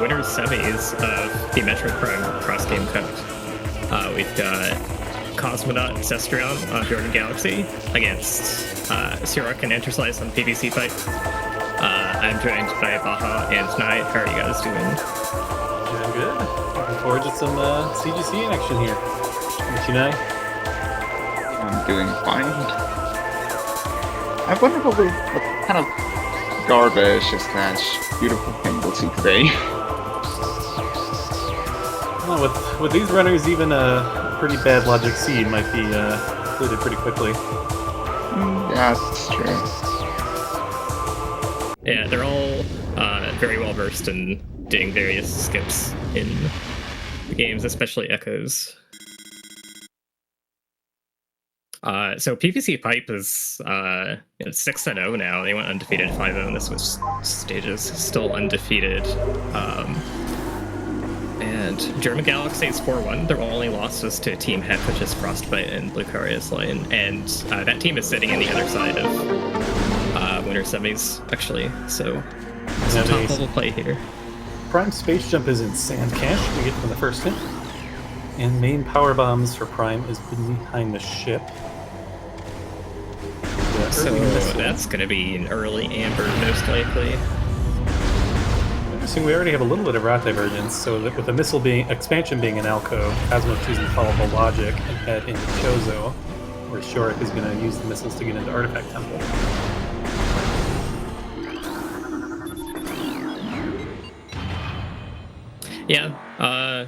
winner's semis of the Metroid Prime cross-game code. We've got Cosmonaut Cestrion on Jordan Galaxy against Sirok and Enterslice on PVC Fight. I'm joined by Baha and Knight. How are you guys doing? Doing good. Looking forward to some CGC action here. What you know? I'm doing fine. I wonder what kind of garbage slash beautiful thing we'll see today. Well, with these runners, even a pretty bad logic seed might be included pretty quickly. Yeah, that's true. Yeah, they're all very well versed in doing various skips in the games, especially Echoes. So PVC Pipe is it's 6-0 now. They went undefeated 5-0 in the Swiss stages, still undefeated. And German Galaxy is 4-1. Their only loss was to Team Heck, which is Frostbite and Lucaria's Lane. And that team is sitting on the other side of winner semis, actually. So it's a top level play here. Prime Space Jump is in Sand Cache. We get from the first hit. And main power bombs for Prime is behind the ship. So that's going to be an early Amber, most likely. Interesting, we already have a little bit of route divergence, so that with the missile expansion being an Alco, Cosmo choosing to follow the logic and head into Chozo, where Shorik is going to use the missiles to get into Artifact Temple. Yeah,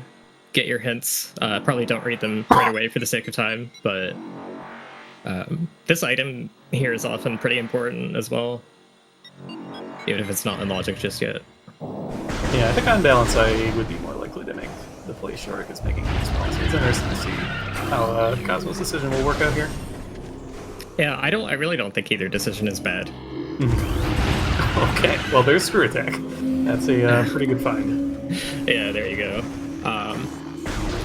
get your hints. Probably don't read them right away for the sake of time, but this item here is often pretty important as well, even if it's not in logic just yet. Yeah, I think on balance I would be more likely to make the play Shorik is making these ones. It's interesting to see how Cosmo's decision will work out here. Yeah, I really don't think either decision is bad. Okay, well there's Screw Attack. That's a pretty good find. Yeah, there you go.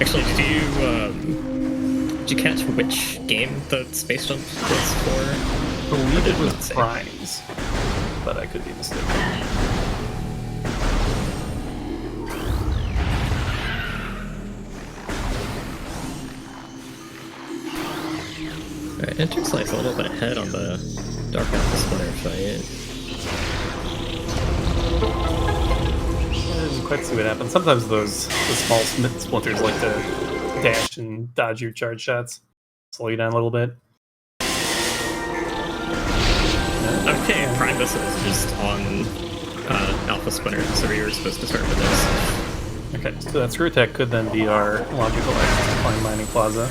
Actually, did you catch which game the Space Jump was for? I believe it was Primes, but I could be mistaken. Alright, Interslice a little bit ahead on the Dark Alpha Splinter fight. I didn't quite see what happened. Sometimes the small splinters like to dash and dodge your charge shots. Slow you down a little bit. Okay, Prime Missile is just on Alpha Splinter, so we were supposed to start with this. Okay, so that Screw Attack could then be our logical exit to find Mining Plaza.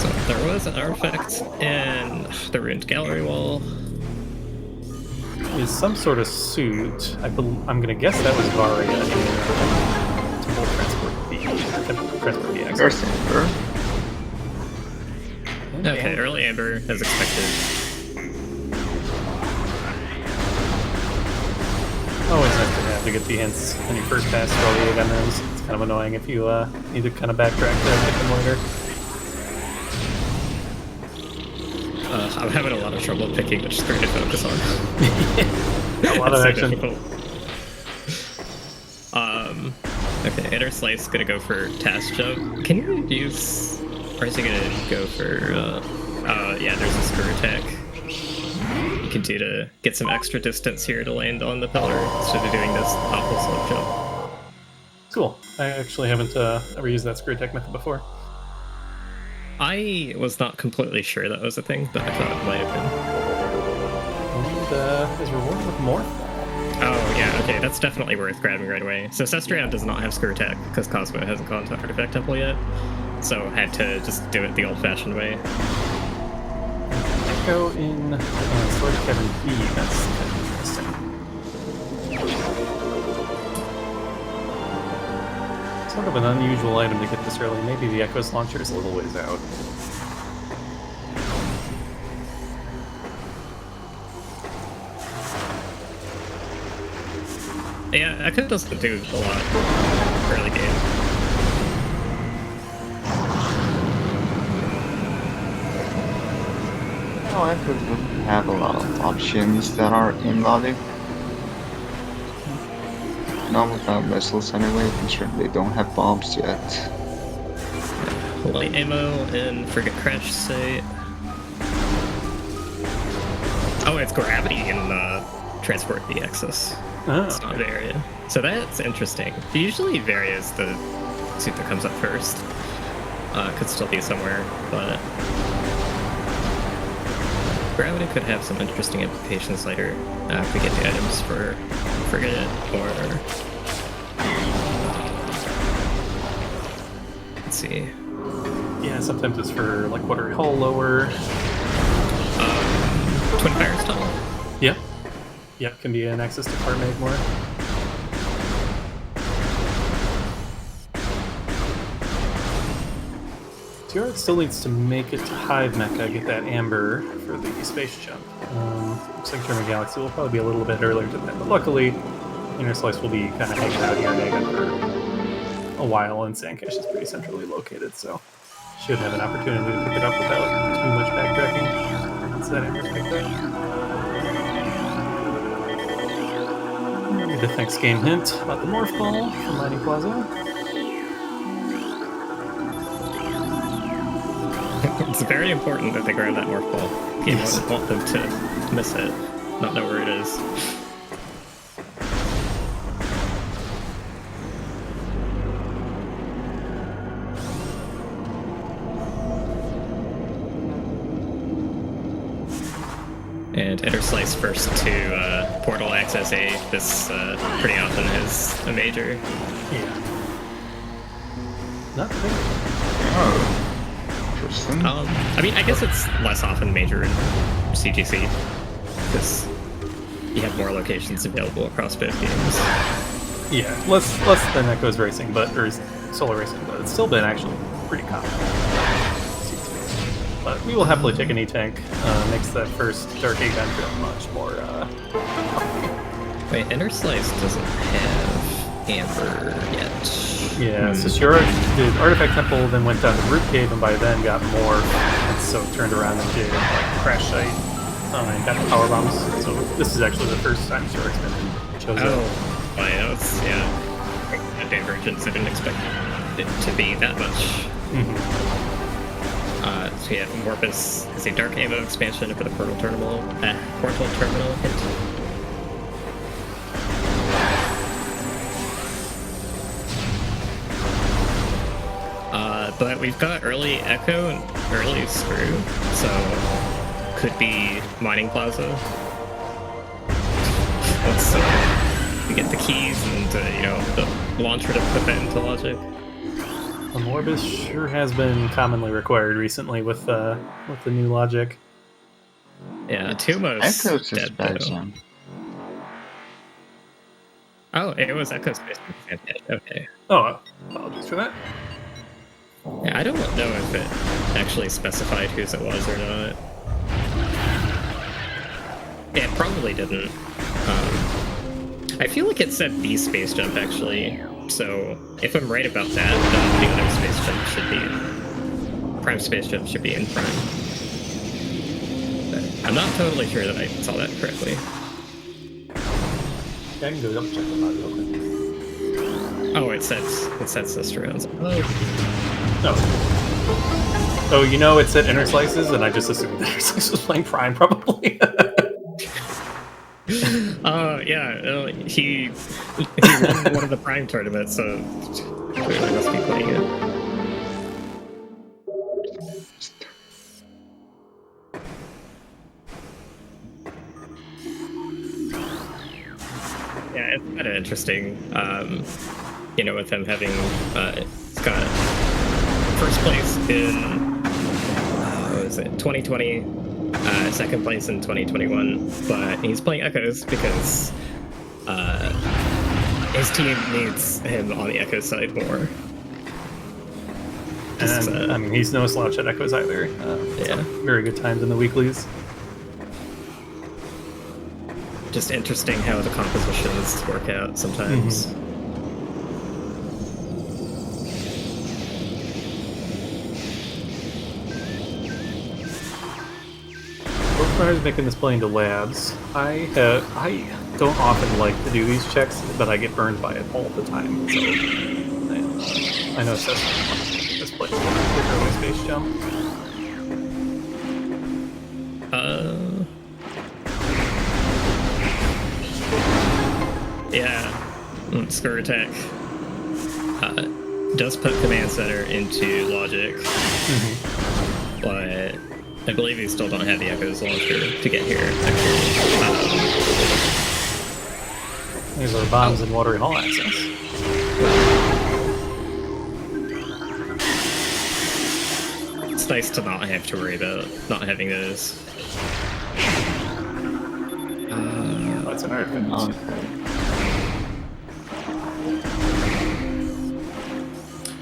So there was an artifact in the ruined gallery wall. Is some sort of suit. I'm going to guess that was Varia in Temple Transport B. Transport B. First Amber. Okay, early Amber as expected. Always nice to have to get the hints on your first pass for all the gun moves. It's kind of annoying if you need to kind of backtrack to get them later. I'm having a lot of trouble picking which screen to focus on. A lot of so action. Difficult. Okay, Interslice gonna go for Task Jump. Can you use... Or is he gonna go for... yeah, there's a Screw Attack. You can do to get some extra distance here to land on the pillar instead of doing this awful slope jump. Cool. I actually haven't ever used that Screw Attack method before. I was not completely sure that was a thing, but I thought it might have been. And is rewarded with more. Oh, yeah, okay, that's definitely worth grabbing right away. So Cestrion does not have Screw Attack, because Cosmo hasn't gone to Artifact Temple yet. So I had to just do it the old-fashioned way. Echo in Storage Cavern B, that's kind of interesting. Sort of an unusual item to get this early. Maybe the Echo's launcher is a little ways out. Yeah, Echo doesn't do a lot early game. Oh, I could have a lot of options that are in logic. Not without missiles anyway, considering they don't have bombs yet. Light ammo in frigate crash site. Oh, it's gravity in transport the Axis. Oh, It's not Varia. So that's interesting. Usually Varia is the suit that comes up first. Could still be somewhere, but gravity could have some interesting implications later if we get the items for frigate or let's see. yeah, sometimes it's for like water hull lower. Twin Fires tunnel. Yep. Yep, can be an access to Carmag more. Tyrod still needs to make it to Hive Mecha, get that amber for the space jump. Looks like German Galaxy will probably be a little bit earlier to that, but luckily, Inner Slice will be kind of hanging out here in Aga for a while, and Sandcache is pretty centrally located, so should have an opportunity to pick it up without too much backtracking. Once that amber's picked up. The thanks game hint about the Morph Ball from Mining Plaza. It's very important that they grab that Morph Ball. You Yes. don't want them to miss it, not know where it is. And Enter Slice first to portal access A. This pretty often is a major. Yeah. Not bad. Oh, interesting. I mean, I guess it's less often major in CGC because you have more locations available across both games. Yeah, less than Echo's Racing, or Solar Racing, but it's still been actually pretty common. But we will happily take an E-Tank. Makes that first Dark Egg feel much more. Wait, Enter Slice doesn't have Amber yet. Yeah, so Shiora did Artifact Temple, then went down to Root Cave, and by then got more, and so turned around and did Crash Site, and got the Power Bombs. So this is actually the first time Shiora's been chosen. Oh, well, yeah, it's, yeah. A divergence. I didn't expect it to be that much. So yeah, Morpus is a Dark Ammo expansion for the Portal Terminal. Portal Terminal hint. But we've got early Echo and early Screw, so could be Mining Plaza. Once we get the keys and the launcher to put that into logic. Morbus sure has been commonly required recently with the new logic. Yeah, Tumos Echo's dead just bad though. jam. Oh, it was Echo Space. Okay. Oh, apologies for that. Yeah, I don't know if it actually specified whose it was or not. Yeah, it probably didn't. I feel like it said B Space Jump actually. So if I'm right about that, then the other Space Jump should be Prime Space Jump should be in Prime. But I'm not totally sure that I saw that correctly. Yeah, I can go double check them out real quick. Oh, it sets this around. Oh, it said Inner Slices, and I just assumed that Inner Slice was playing Prime, probably. Yeah, he won one of the Prime tournaments, so clearly must be playing it. Yeah, it's kind of interesting, with him having, it's got first place in, what was it, 2020, second place in 2021, but he's playing Echoes because his team needs him on the Echo side more. Just, And I mean, he's no slouch at Echoes either. Yeah. Very good times in the weeklies. Just interesting how the compositions work out sometimes. Both runners making this play into labs. I don't often like to do these checks, but I get burned by it all the time. So I know this play with early space jump. Yeah, Screw Attack does put Command Center into logic, but I believe you still don't have the Echo's launcher to get here, actually. These are bombs and watery hall access. It's nice to not have to worry about not having those. That's an artifact.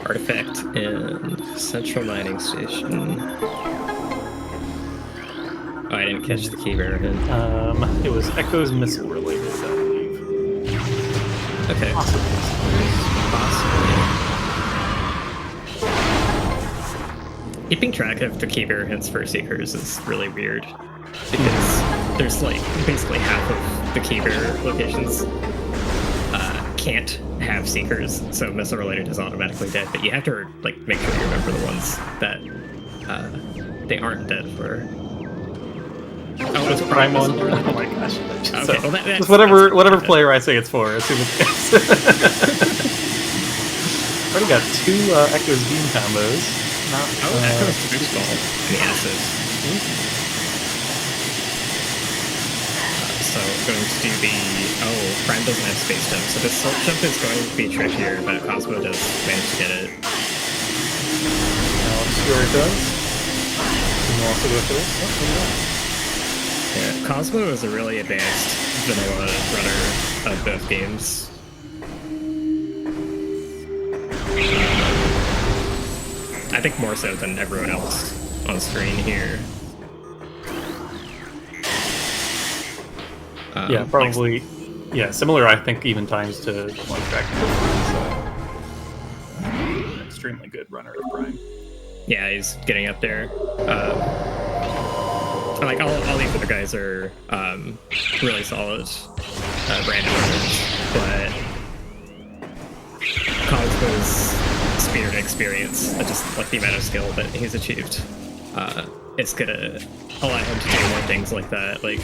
Artifact and Central Mining Station. Oh, I didn't catch the key bearer hit. It was Echo's missile related, I believe. Okay. Possibly. Keeping track of the key bearer hints for Seekers is really weird. Because there's like basically half of the key bearer locations can't have Seekers, so missile related is automatically dead, but you have to like make sure you remember the ones that they aren't dead for. Oh, it's Prime one. Oh my gosh. Okay, So, well, just whatever player I say it's for, assume it's already got 2 Echo's beam combos. Echo's boost ball and the acid. So going to do the Prime doesn't have space jump, so this salt jump is going to be trickier, but Cosmo does manage to get it. Sure it does. And we'll also go for this. Yeah, Cosmo is a really advanced vanilla runner of both games. I think more so than everyone else on screen here. Yeah, probably. Yeah, similar, I think, even times to one track. Extremely good runner of Prime. Yeah, he's getting up there. Like all these other guys are really solid random runners, but Cosmo's speed experience, just like the amount of skill that he's achieved, it's gonna allow him to do more things like that. Like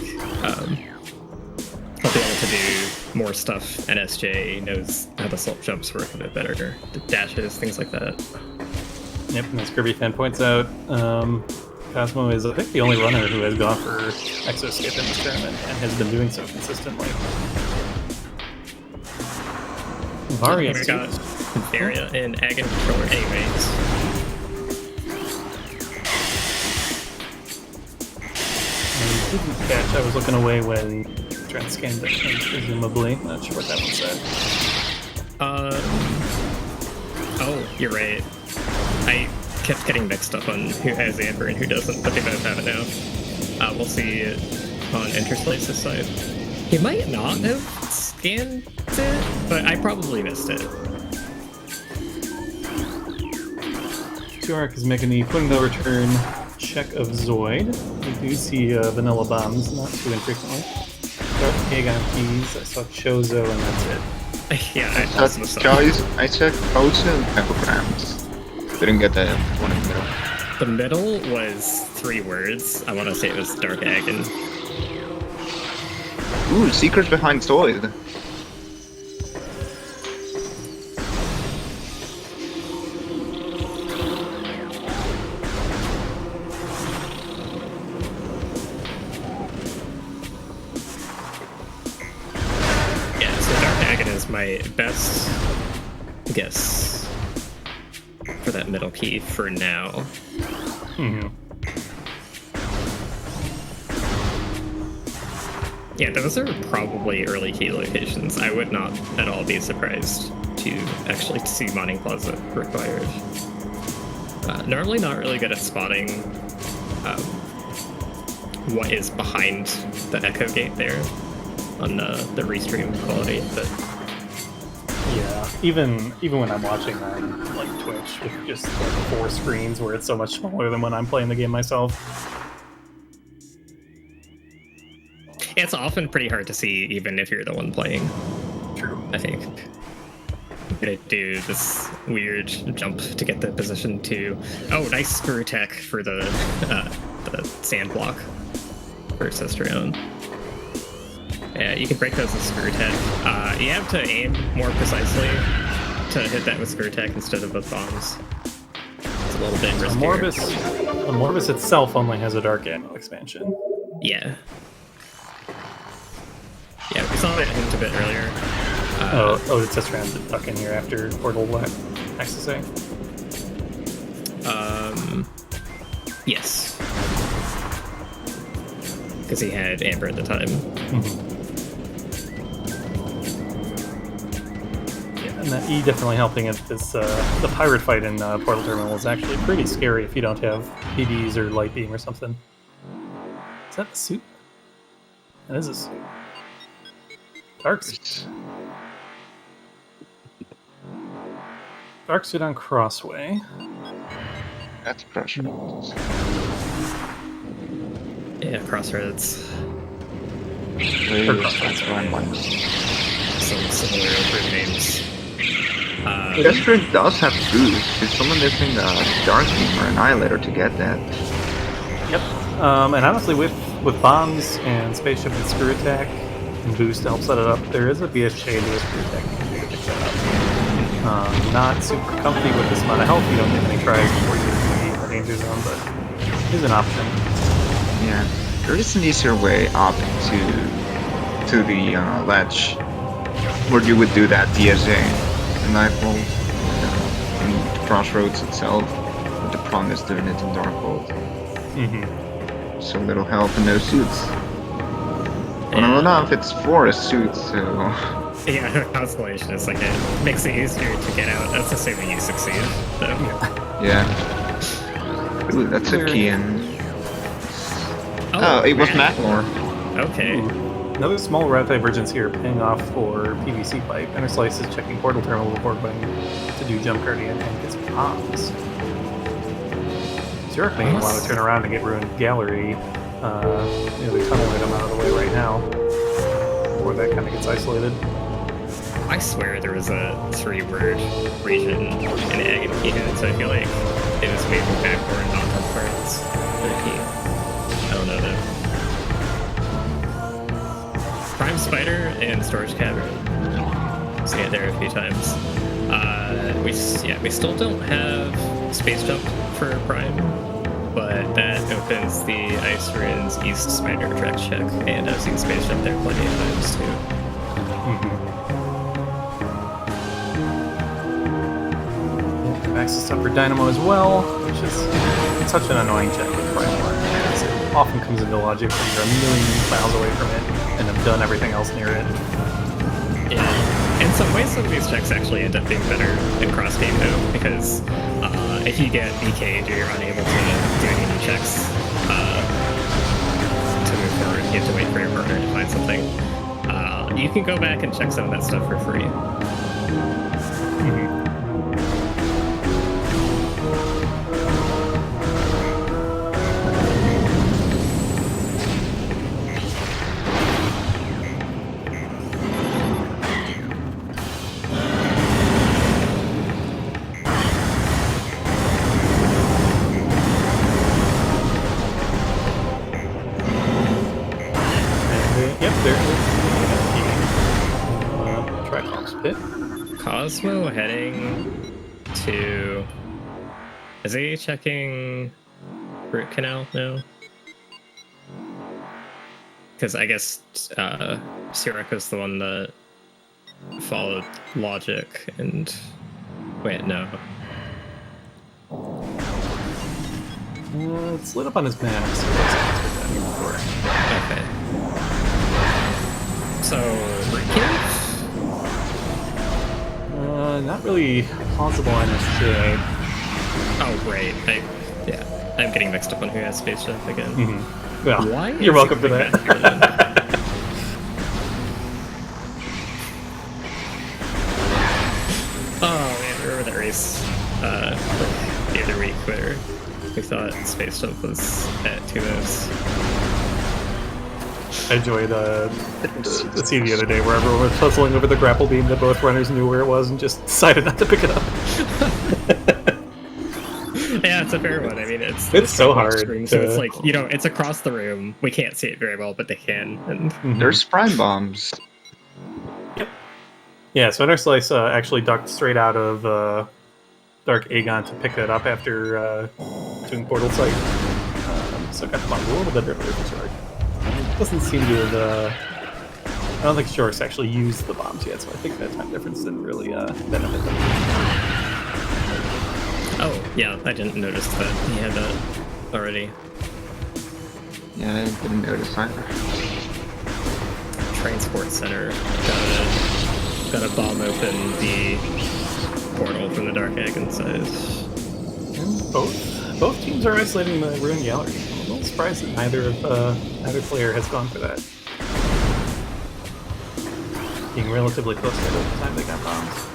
he'll be able to do more stuff. NSJ knows how the salt jumps work a bit better, the dashes, things like that. Yep, and as Kirby Fan points out, Cosmo is, I think, the only runner who has gone for Exoskip in this tournament and has been doing so consistently. Various we got area in Ag and Controller anyways. Didn't catch, I was looking away when Trent scanned it, presumably. Not sure what that one said. Oh, you're right. I kept getting mixed up on who has Amber and who doesn't, but they both have it now. We'll see it on Interslice's side. He might not have scanned it, but I probably missed it. Tuark is making the putting the return check of Zoid. We do see vanilla bombs, not too infrequently. Aegon keys, I saw Chozo, and that's it. Yeah, I checked Potion and Peppergrams. Didn't get that one in the middle. The middle was 3 words. I want to say it was Dark Agon. Ooh, secrets behind Zoid. Yeah, so Dark Agon is my best guess for that middle key for now. Yeah, those are probably early key locations. I would not at all be surprised to actually see Mining Plaza required. Normally not really good at spotting what is behind the Echo Gate there on the restream quality, but yeah, even when I'm watching on like Twitch with just like 4 screens where it's so much smaller than when I'm playing the game myself. It's often pretty hard to see, even if you're the one playing. True. I think. I'm gonna do this weird jump to get the position to. Oh, nice screw attack for the sand block for Sistrion. Yeah, you can break those with screw attack. You have to aim more precisely to hit that with screw attack instead of with bombs. It's a little bit riskier. The Morbus itself only has a dark ammo expansion. Yeah. Yeah, we saw that hint a bit earlier. It's just around to duck in here after Portal accessing. Yes. Because he had Amber at the time. Yeah, and that E definitely helping it. This the pirate fight in Portal Terminal is actually pretty scary if you don't have PDs or light beam or something. Is that the suit? That is a suit. Dark suit. Dark suit on Crossway. That's pressure. Yeah, Crossroads. That's one. Some similar group names. Metroid does have boost. Is someone missing a Dark Beam or Annihilator to get that? Yep. And honestly, with bombs and spaceship and screw attack and boost to help set it up, there is a BSJ to a screw attack to pick that up. Not super comfy with this amount of health. You don't get any tries before you get in the danger zone, but it is an option. Yeah, there is an easier way up to the ledge, where you would do that DSA in Nightfall, in the Crossroads itself, with the promise doing it in Darkhold. So little health and no suits. I don't know if it's for a suit, so... Yeah, Constellation is like it makes it easier to get out. That's assuming you succeed, though. Yeah. Ooh, that's a key in. Oh, it was Mackmore. Okay. Another small route divergence here, paying off for PVC pipe. Inner Slice is checking Portal Terminal before going to do Jump Guardian and gets bombs. Zurich may want to turn around and get Ruined Gallery. The tunnel item out of the way right now, before that kind of gets isolated. I swear there was a 3-word region in Egg and Key, so I feel like it was maybe backward and not upwards for the key. I don't know though. Prime Spider and Storage Cavern. Seen it there a few times. We still don't have Space Jump for Prime, but that opens the Ice Ruins East Spider track check, and I've seen Space Jump there plenty of times too. Access up for Dynamo as well, which is such an annoying check with Prime War. It often comes into logic when you're a million miles away from it and have done everything else near it. Yeah, in some ways some of these checks actually end up being better in cross-game though, because if you get BK'd or you're unable to do any new checks to move forward, you have to wait for your partner to find something. You can go back and check some of that stuff for free. Cosmo heading to... Is he checking Root Canal now? Because I guess Sirocco's the one that followed logic and... Wait, no. It's lit up on his map, so let's answer that before. Okay. So, Root Cave? Not really plausible NSJ. Oh, right. I'm getting mixed up on who has Space Jump again. Well, why you're welcome for that. Oh, man, remember that race the other week where we thought Space Jump was at 2 moves. I enjoyed the scene the other day where everyone was puzzling over the grapple beam that both runners knew where it was and just decided not to pick it up. Yeah, it's a fair one. I mean, It's so hard. So it's like, you know, it's across the room. We can't see it very well, but they can. And There's prime bombs. Yeah, so Inner Slice actually ducked straight out of Dark Aegon to pick it up after doing Portal Sight. So got the bomb a little bit earlier than Shork. It doesn't seem to have... I don't think Shork's actually used the bombs yet, so I think that time difference didn't really benefit them. oh, yeah, I didn't notice that he had that already. Yeah, I didn't notice either. Transport center. Gotta bomb open the portal from the Dark Aegon side. And both teams are isolating the Ruined Gallery. I'm a little surprised that neither player has gone for that. Being relatively close to the time they got bombs.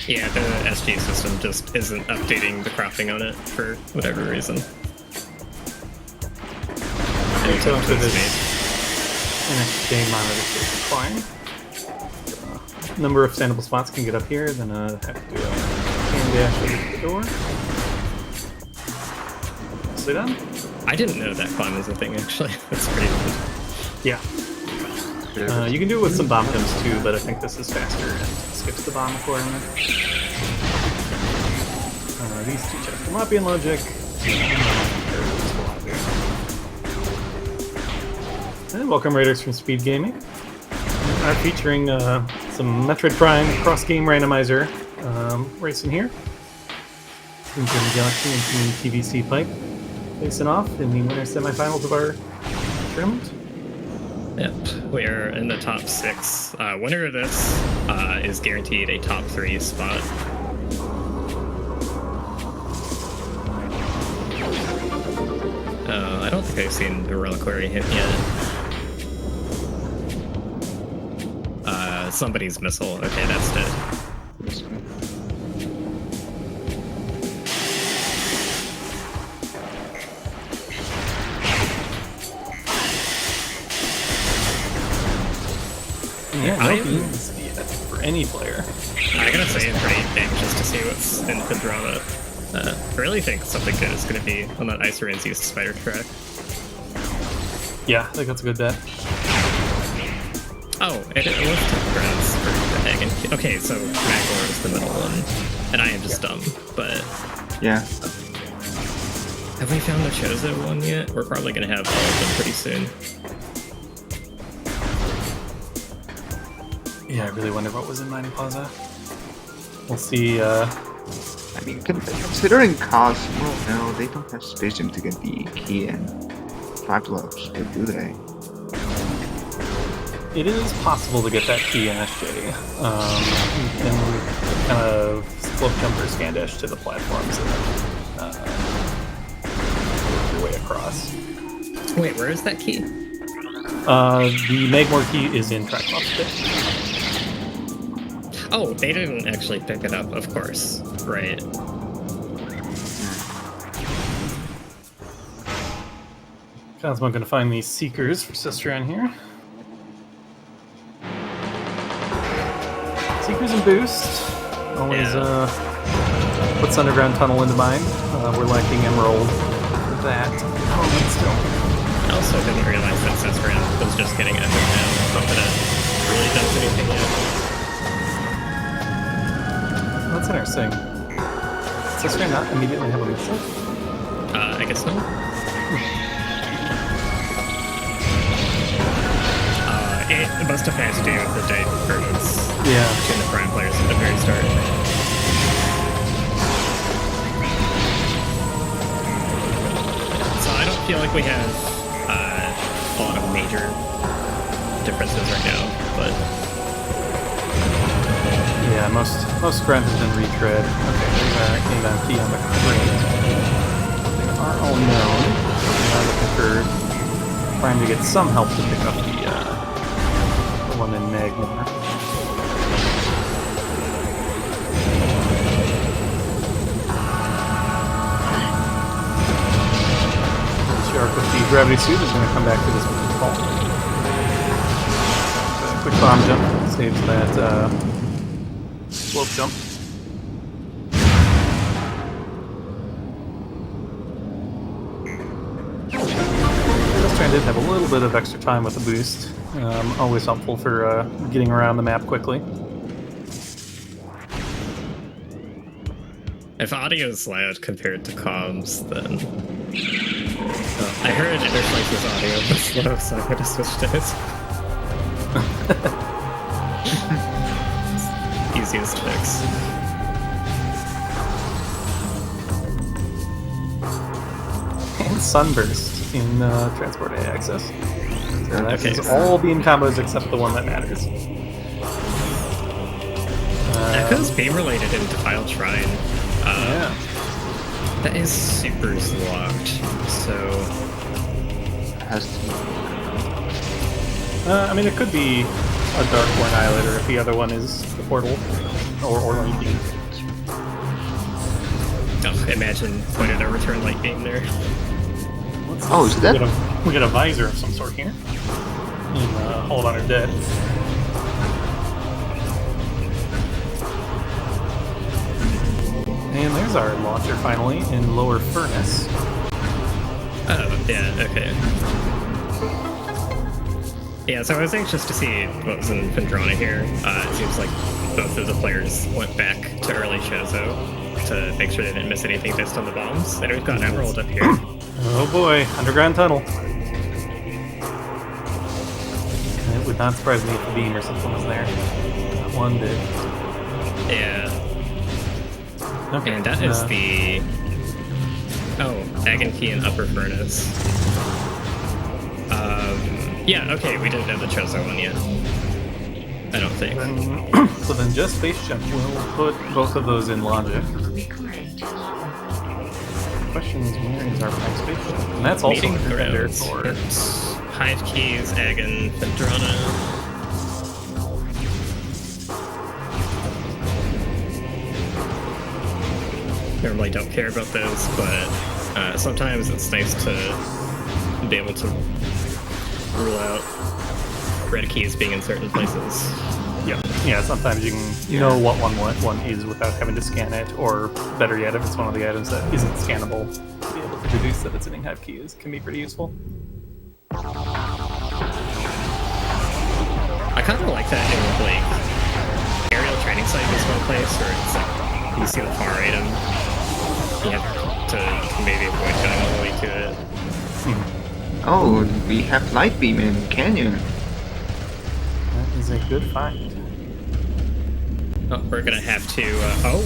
Yeah, the SG system just isn't updating the crafting on it for whatever reason. So after this NXT monitor is declined. Number of standable spots can get up here, then have to do a hand dash over to the door. Nicely done. I didn't know that climb was a thing, actually. That's pretty good. Yeah. You can do it with some bomb jumps too, but I think this is faster and skips the bomb requirement. These two check Colopian logic. And welcome Raiders from SpeedGaming. Featuring some Metroid Prime cross-game randomizer racing here. Team Galaxy and Team PVC Pipe facing off in the winner semifinals of our tournament. Yep, we are in the top 6. Winner of this is guaranteed a top 3 spot. I don't think I've seen the Reliquary hit yet. Somebody's missile. Okay, that's dead. Yeah, no beams yet for any player. I gotta say, I'm pretty anxious to see what's in the drama. I really think something good is going to be on that Iceran's East Spider track. Yeah, I think that's a good bet. Oh, it was 2 grants for the Hagen. Okay, so Magor is the middle one, and I am just dumb, but... Yeah. Have we found the Chozo one yet? We're probably going to have all of them pretty soon. Yeah, I really wonder what was in Mining Plaza. We'll see, I mean, considering cost, well, no, they don't have space to get the key and 5 lobes, or do they? it is possible to get that key in SJ. You can kind of slope jumper scan dash to the platforms and then work your way across. Wait, where is that key? The Magmore key is in track off pit. Oh, they didn't actually pick it up, of course. Right. Cosmo gonna find these seekers for Sister on here. Seekers and boost. Always puts underground tunnel into mind. We're lacking emerald for that. But still. I also didn't realize that Sisteran was just getting epic now. Not that it really does anything yet. That's interesting. Does Sister not immediately have a missile? I guess not. It must have had to do with the day difference between the prime players at the very start. So I don't feel like we have a lot of major differences right now, but yeah, most ground has been retread. Okay, there's our inbound key on the crate. They are all known. I'm looking for Prime to get some help to pick up the one in Magmore. Shark with the gravity suit is going to come back to this fall. Quick bomb jump saves that slope jump. I did have a little bit of extra time with the boost. Always helpful for getting around the map quickly. If audio is loud compared to comms, then... I heard Interslice's audio was slow, so I'm gonna switch to it. Easiest fix. And Sunburst in Transport A access. So that Okay. is all beam combos except the one that matters. Echo's beam related in Defile Shrine. Yeah. That is super locked, so... Has to. I mean, it could be a Darkborn Annihilator if the other one is the portal. Or light beam. Oh, imagine pointed a return light beam there. Oh, is that? We got a visor of some sort here. Hold on her dead. And there's our launcher finally in lower furnace. Oh, yeah, okay. Yeah, so I was anxious to see what was in Vendrana here. It seems like both of the players went back to early Shozo to make sure they didn't miss anything based on the bombs. And we've got Emerald up here. Oh boy, underground tunnel. It would not surprise me if the beam or something was there. Not one bit. Yeah. Okay. And that is the... Oh, Agon Key in Upper Furnace. Yeah, okay, we didn't have the Chozo one yet. I don't think. So then just Space Jump will put both of those in logic. The question is, where is our Prime Space Jump? And that's also Meeting a contender grounds. for... It's Hive Keys, Agon, Vendrana. Normally don't care about those, but sometimes it's nice to be able to rule out red keys being in certain places. Yeah, sometimes you can know what one is without having to scan it, or better yet, if it's one of the items that isn't scannable, to be able to deduce that it's an Hive key can be pretty useful. I kind of like that in like aerial training site is one place where it's like you see the far item, you have to maybe avoid going all the way to it. Oh, we have light beam in Canyon. That is a good find. Oh, we're gonna have to. Oh,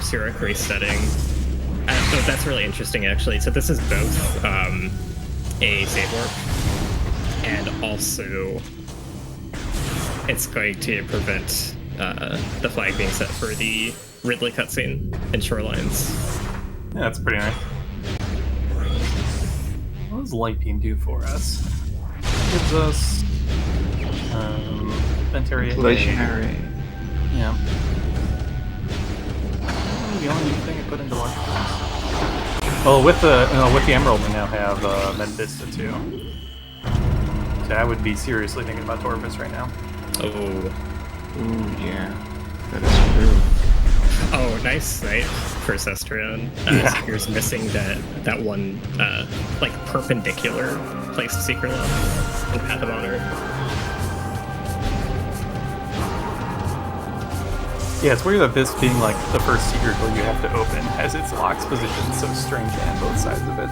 Sirak resetting. So that's really interesting, actually. So this is both a save warp, and also it's going to prevent the flag being set for the Ridley cutscene in Shorelines. Yeah, that's pretty nice. What does Light Beam do for us? It gives us vent area. Stationary. Yeah. The only new thing I put into Light Beam. Oh, with the Emerald, we now have Medvista too. So I would be seriously thinking about Torvus right now. Oh. Ooh, yeah. That is true. Oh, nice sight for Cestrion. Yeah. Seeker's missing that one, like, perpendicular placed secret lock in Path of Honor. Yeah, it's weird that this being like the first secret door you have to open has its locks positioned so strangely on both sides of it.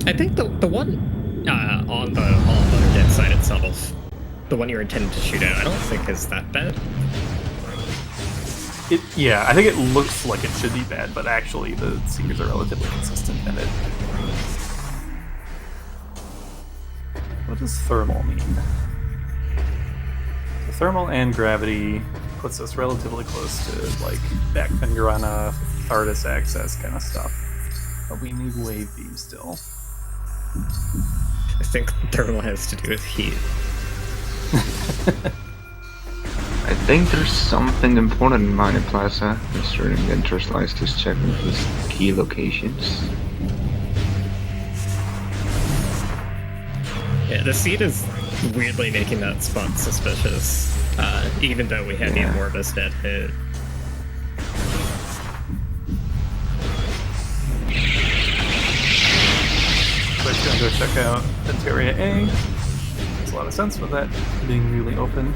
I think the one on the Underdead side itself, the one you're intended to shoot at, I don't think is that bad. Yeah, I think it looks like it should be bad, but actually the secrets are relatively consistent in it. What does thermal mean? So thermal and gravity puts us relatively close to like back Vendrana, TARDIS access kind of stuff. But we need wave beam still. I think thermal has to do with heat. I think there's something important in Mining Plaza. Concerning the Interslice, just checking his key locations. Yeah, the seed is weirdly making that spot suspicious, even though we had the Amorphous dead hit. So I'm gonna go check out Area A. Makes a lot of sense with that being really open.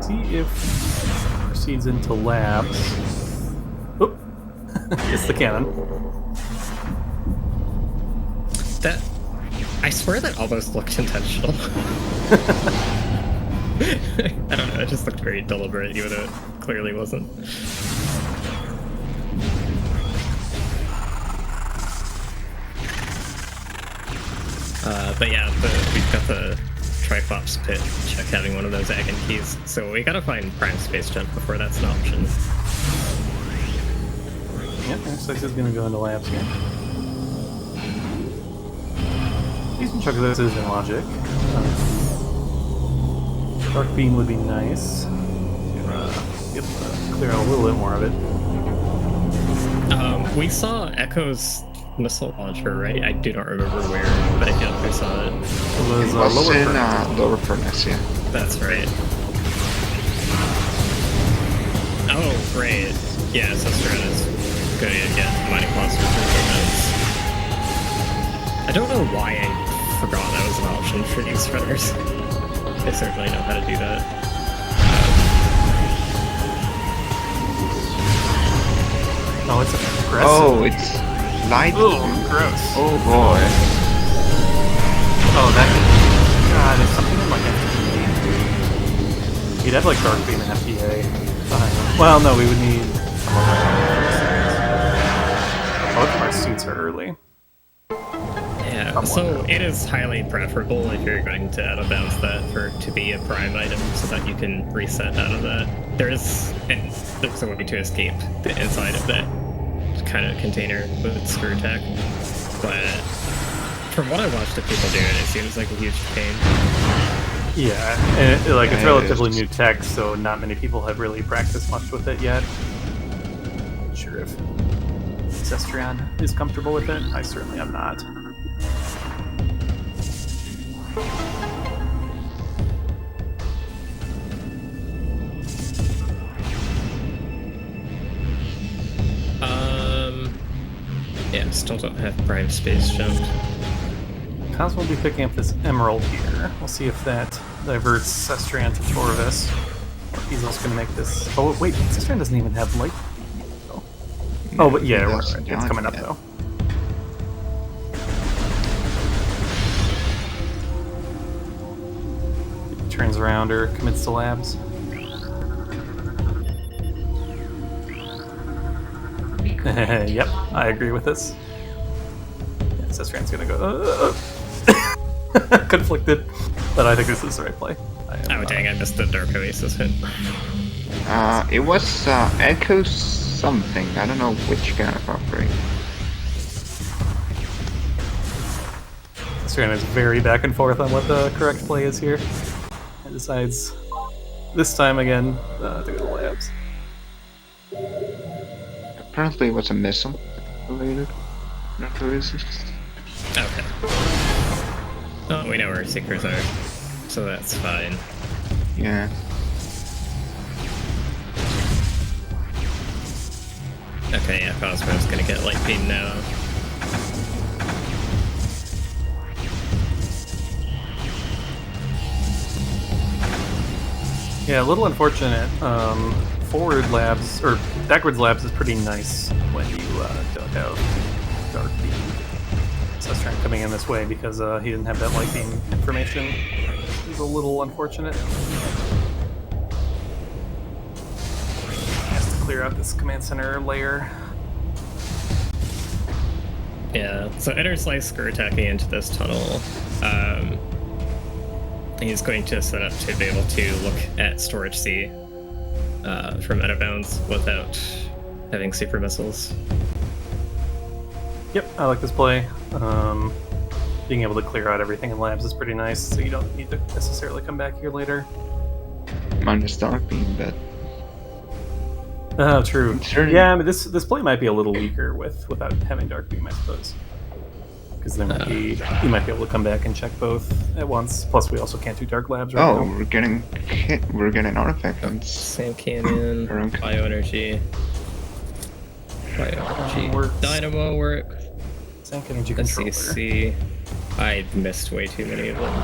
See if it proceeds into labs. Oop! It's the cannon. That, I swear that almost looked intentional. I don't know, it just looked very deliberate, even though it clearly wasn't. But yeah, we've got the Triclops pit check having one of those Agon keys, so we gotta find Prime Space Jump before that's an option. Yep, looks like it's gonna go into labs here. Decent chunk of this is in logic. Dark Beam would be nice to clear out a little bit more of it. We saw Echo's missile launcher, right? I do not remember where, but I feel like we saw it. It was It was lower in furnace. Lower Furnace, yeah. That's right. Oh, great. Yeah, so Strat is good to get mining clusters for those. I don't know why I forgot that was an option for these runners. They certainly know how to do that. Oh, it's aggressive. Oh, it's light. Ooh, gross. Oh boy. Oh, that. God, it's something in like FTA. You'd have like Dark Beam and FTA behind him. Well, no, we would need. Both of our suits are early. Yeah, so it is highly preferable if you're going to out of bounds that to be a prime item so that you can reset out of that. There's a way to escape the inside of that kind of container with screw tech, but from what I watched of people do it seems like a huge pain. Yeah, and it's relatively new tech, so not many people have really practiced much with it yet. Not sure if Cestrion is comfortable with it. I certainly am not. Yeah, still don't have Prime Space Jump. Cosmo will be picking up this emerald here. We'll see if that diverts Cestrion to Torvis. Or he's also going to make this... Oh, wait, Cestrion doesn't even have light. Oh, but yeah, it's coming up, though. Turns around or commits to labs. Yep, I agree with this. Yeah, Cestrion's gonna go... conflicted, but I think this is the right play. Oh dang, I missed the Dark Oasis hit. It was Echo something. I don't know which kind of upgrade. Cestrion is very back and forth on what the correct play is here. And decides this time again to go to labs. Apparently it was a missile related. Okay. Oh, we know where Seekers are, so that's fine. Yeah. Okay, yeah, Cosmo's gonna get light beam now. Yeah, a little unfortunate. Forward labs, or backwards labs is pretty nice when you don't have Dark Beam. Cestrion coming in this way because he didn't have that light beam information is a little unfortunate. He has to clear out this command center layer. Yeah, so Interslice screw attacking into this tunnel. He's going to set up to be able to look at Storage C from out of bounds without having super missiles. Yep, I like this play. Being able to clear out everything in labs is pretty nice, so you don't need to necessarily come back here later. minus dark beam, but Oh, true. Sure. Yeah, I mean, this play might be a little weaker without having dark beam, I suppose. Because there might be you might be able to come back and check both at once. Plus, we also can't do dark labs right oh, now. we're getting hit. We're getting artifacts. Sand Canyon, Okay. Bioenergy. Bioenergy. Works. Dynamo work. Sync energy controller. SCC. I missed way too many of them.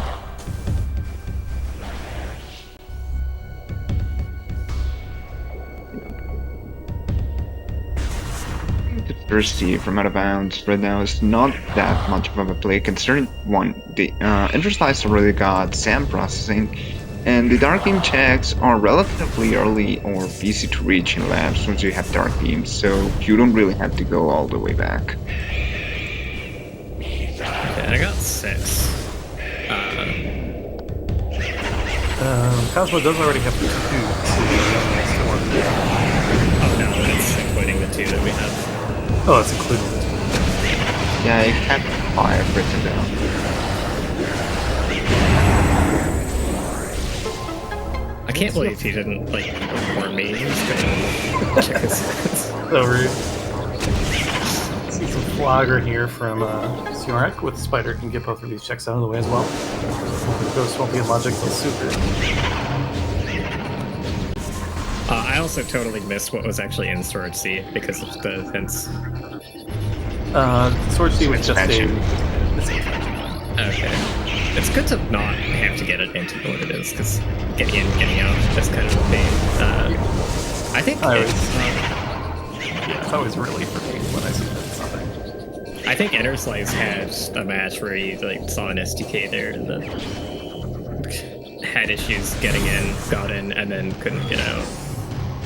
The thirsty from out of bounds right now is not that much of a play considering one, the Interslice already got sand processing, and the dark beam checks are relatively early or easy to reach in labs once you have dark beams, so you don't really have to go all the way back. Okay, I got 6. Cosmo does already have 2, so still on the Oh no, it's including the 2 that we have. Oh, that's included. Yeah, I had 5 written down. I can't believe he didn't, like, warn me. He was gonna check his stats. So rude. See some flogger here from Snorek with Spider can get both of these checks out of the way as well. Ghost won't be in logic till super. I also totally missed what was actually in Storage C because of the hints. Sword C was just a... Expansion. Okay. It's good to not have to get it into what it is, because getting in, getting out is kind of a pain. I think it's always really for me when I see that something. I think Interslice had a match where he like saw an SDK there and then had issues getting in, got in, and then couldn't get out.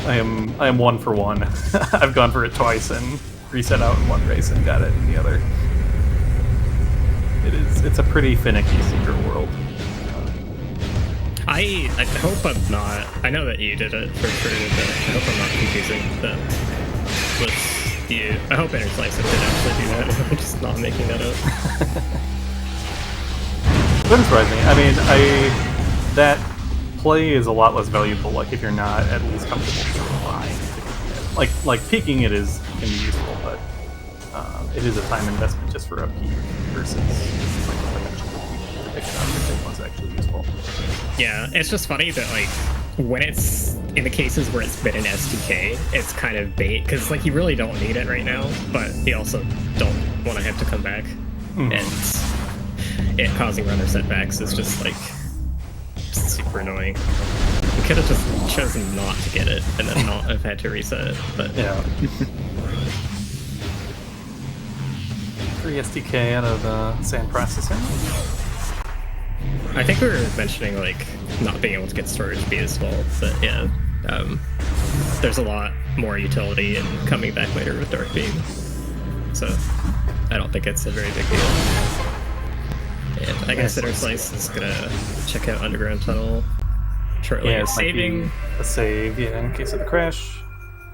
I am 1 for 1. I've gone for it twice and reset out in one race and got it in the other. It's a pretty finicky secret world. I hope I'm not. I know that you did it for sure, but I hope I'm not confusing that with you. I hope Interslice did actually do that. I'm just not making that up. Wouldn't surprise me. I mean, that play is a lot less valuable. Like if you're not at least comfortable trying to commit. Like peeking it can be useful, but it is a time investment just for a peek versus like potential prediction object one's actually useful. Yeah, it's just funny that like when it's in the cases where it's been an SDK, it's kind of bait because like you really don't need it right now, but you also don't want to have to come back, and it causing runner setbacks is just like super annoying. We could have just chosen not to get it and then not have had to reset it, but yeah. Free SDK out of sand processing. I think we were mentioning like not being able to get storage B as well, but yeah, there's a lot more utility in coming back later with Dark Beam, so I don't think it's a very big deal. And I guess Interslice is gonna check out Underground Tunnel shortly. Yeah, Saving a save, yeah, in case of the crash.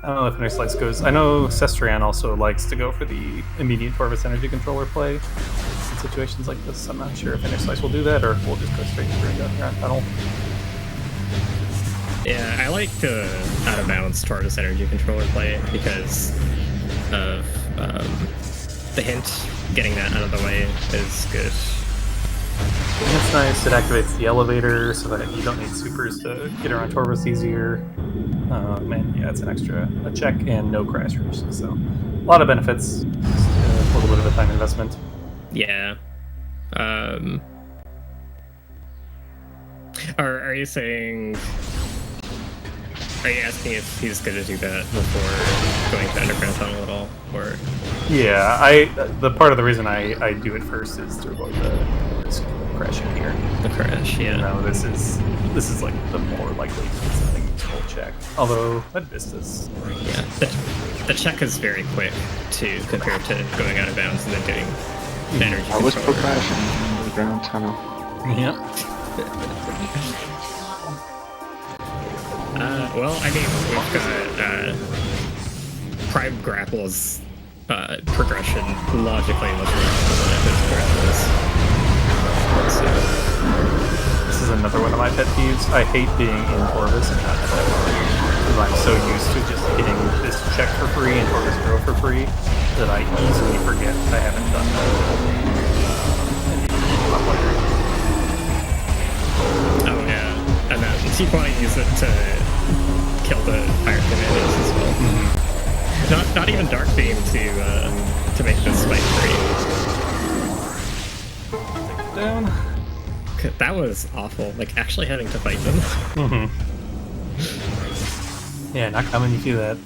I don't know if Interslice goes. I know Sestrian also likes to go for the immediate Torvus energy controller play in situations like this. I'm not sure if Interslice will do that or if we'll just go straight to Underground Tunnel. Yeah, I like the out of bounds Torvus energy controller play because of the hint. Getting that out of the way is good. And it's nice. It activates the elevator so that you don't need supers to get around Torvus easier. And yeah, it's an extra check and no crashers. So a lot of benefits. Just a little bit of a time investment. Yeah. Are you saying? Are you asking if he's going to do that before going to Underground Tunnel at all, or? Yeah, the part of the reason I do it first is to avoid the risk of crashing here. The crash, yeah. No, this is like the more likely thing to check. Although that Vista's Yeah, the check is very quick to compare to going out of bounds and then doing the energy I was controller. progression in the ground tunnel. yeah. Well, I mean, we've got Prime Grapple's progression logically much more than his grapples. So, This is another one of my pet peeves. I hate being in Torvis and not because I'm so used to just getting this check for free and Torvis Grow for free that I easily forget I haven't done that. Oh yeah, and then you want to use it to kill the fire commandos as well. Not even Dark Beam to make this fight free. Down. That was awful. Like actually having to fight them. Yeah, not coming. You do that.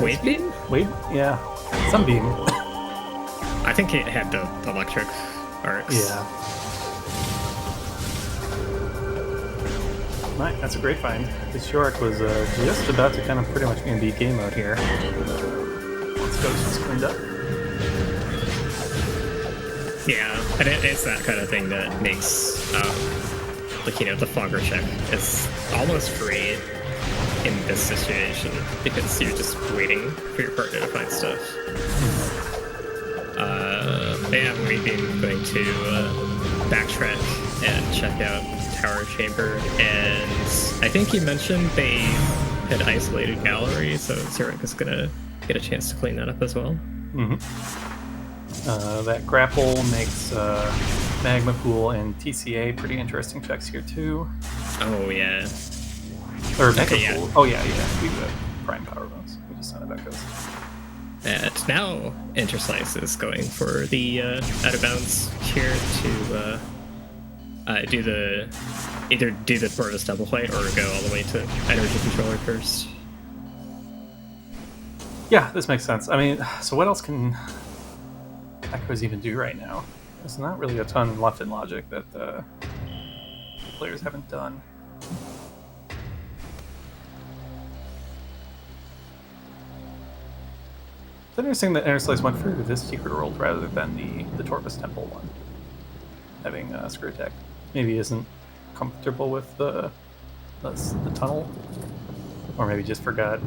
Wave beam? Wait, yeah, Sunbeam. I think it had the electric arcs. Yeah. Right, that's a great find. This York was just about to kind of pretty much be in beat game mode here. Let's go, just cleaned up. Yeah, and it's that kind of thing that makes, like, you know, the Fogger check is almost free in this situation because you're just waiting for your partner to find stuff. Yeah, we've been going to backtrack and check out Tower Chamber, and I think you mentioned they had isolated gallery, so Zurich is gonna get a chance to clean that up as well. That grapple makes Magma Pool and TCA pretty interesting checks here too. Oh yeah. Or Magma Okay, yeah. Pool. Oh yeah, we do have Prime Power Bones. We just know how that goes. And now Interslice is going for the out of bounds here to either do the Tortoise double fight or go all the way to energy controller first. Yeah, this makes sense. I mean, so what else can Echoes even do right now? There's not really a ton left in Logic that players haven't done. It's interesting that Interslice went for this secret world rather than the Torpus Temple one. Having Screw Attack. Maybe isn't comfortable with the tunnel. Or maybe just forgot.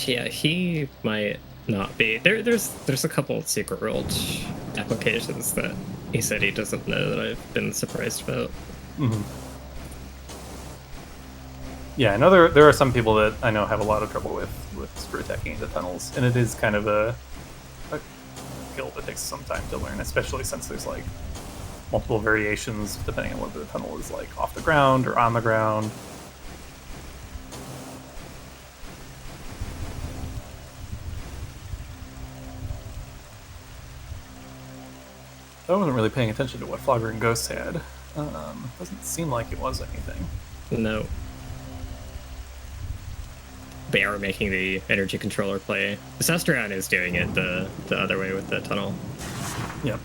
Yeah, he might not be. There's a couple of secret world applications that he said he doesn't know that I've been surprised about. Yeah, I know there are some people that I know have a lot of trouble with screw attacking into tunnels, and it is kind of a skill that takes some time to learn, especially since there's like multiple variations depending on whether the tunnel is like off the ground or on the ground. I wasn't really paying attention to what Flogger and Ghost had. Doesn't seem like it was anything. No. They are making the energy controller play. The Sestron is doing it the other way with the tunnel. Yep.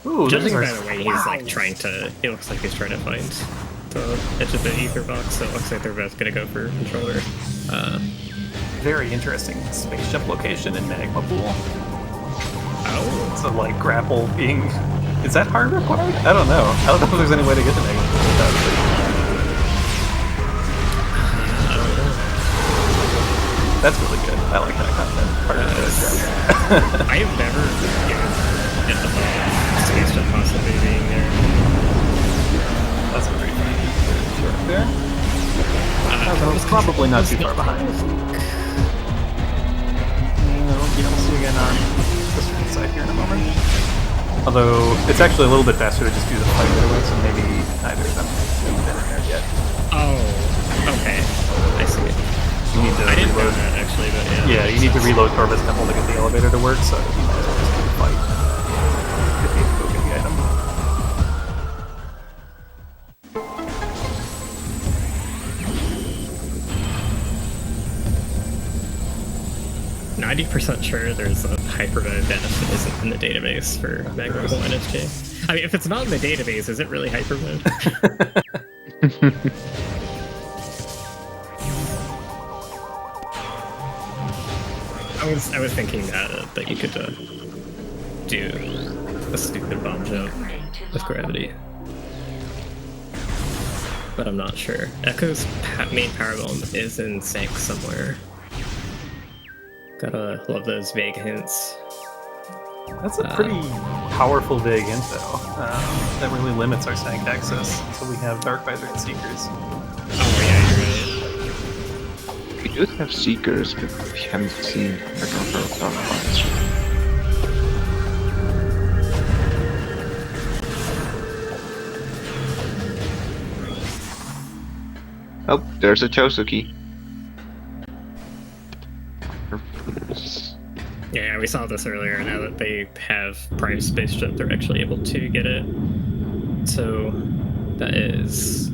Ooh, Judging by the way he's like trying to, it looks like he's trying to find the edge of the ether box, so it looks like they're both gonna go for controller. Very interesting spaceship location in Magma Pool. Oh. So like grapple being... Is that hard required? I don't know. I don't know if there's any way to get to Magma Pool without it. That's really good. I like that content. I have never given it the thought spaceship possibly being there. That's a great thing. Sure. There. It's probably not too far behind. You don't see again on this side here in a moment. Although it's actually a little bit faster to just do the fight otherwise, so maybe neither of them have been in there yet. Oh, okay. I see. You need to I didn't know reload. that actually, but yeah. Yeah, you need to reload Torvis Temple to get the elevator to work, so you might as well just do the fight. If you go get the item. 90% sure there's a hypermode that isn't in the database for Magma Pool NSG. I mean, if it's not in the database, is it really hypermode? I was thinking that you could do a stupid bomb jump with gravity. but I'm not sure. Echo's main power bomb is in sync somewhere. Gotta love those vague hints. That's a pretty powerful vague info. That really limits our sync access until we have Dark Visor and Seekers. Oh yeah, you're right. We do have Seekers, but we haven't seen a number of Dark Visor. Oh, there's a Chosuke. Yeah, we saw this earlier. Now that they have Prime Space Jump, they're actually able to get it. So that is.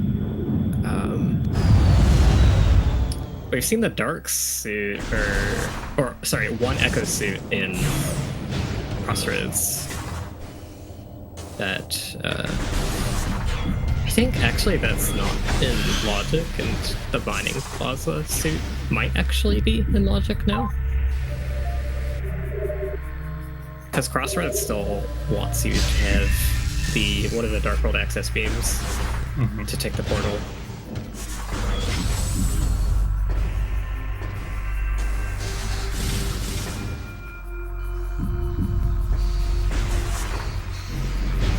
We've seen the Dark suit, or sorry, one Echo suit in Crossroads. That I think actually that's not in Logic, and the Mining Plaza suit might actually be in Logic now. Because Crossroads still wants you to have one of the Dark World access beams to take the portal.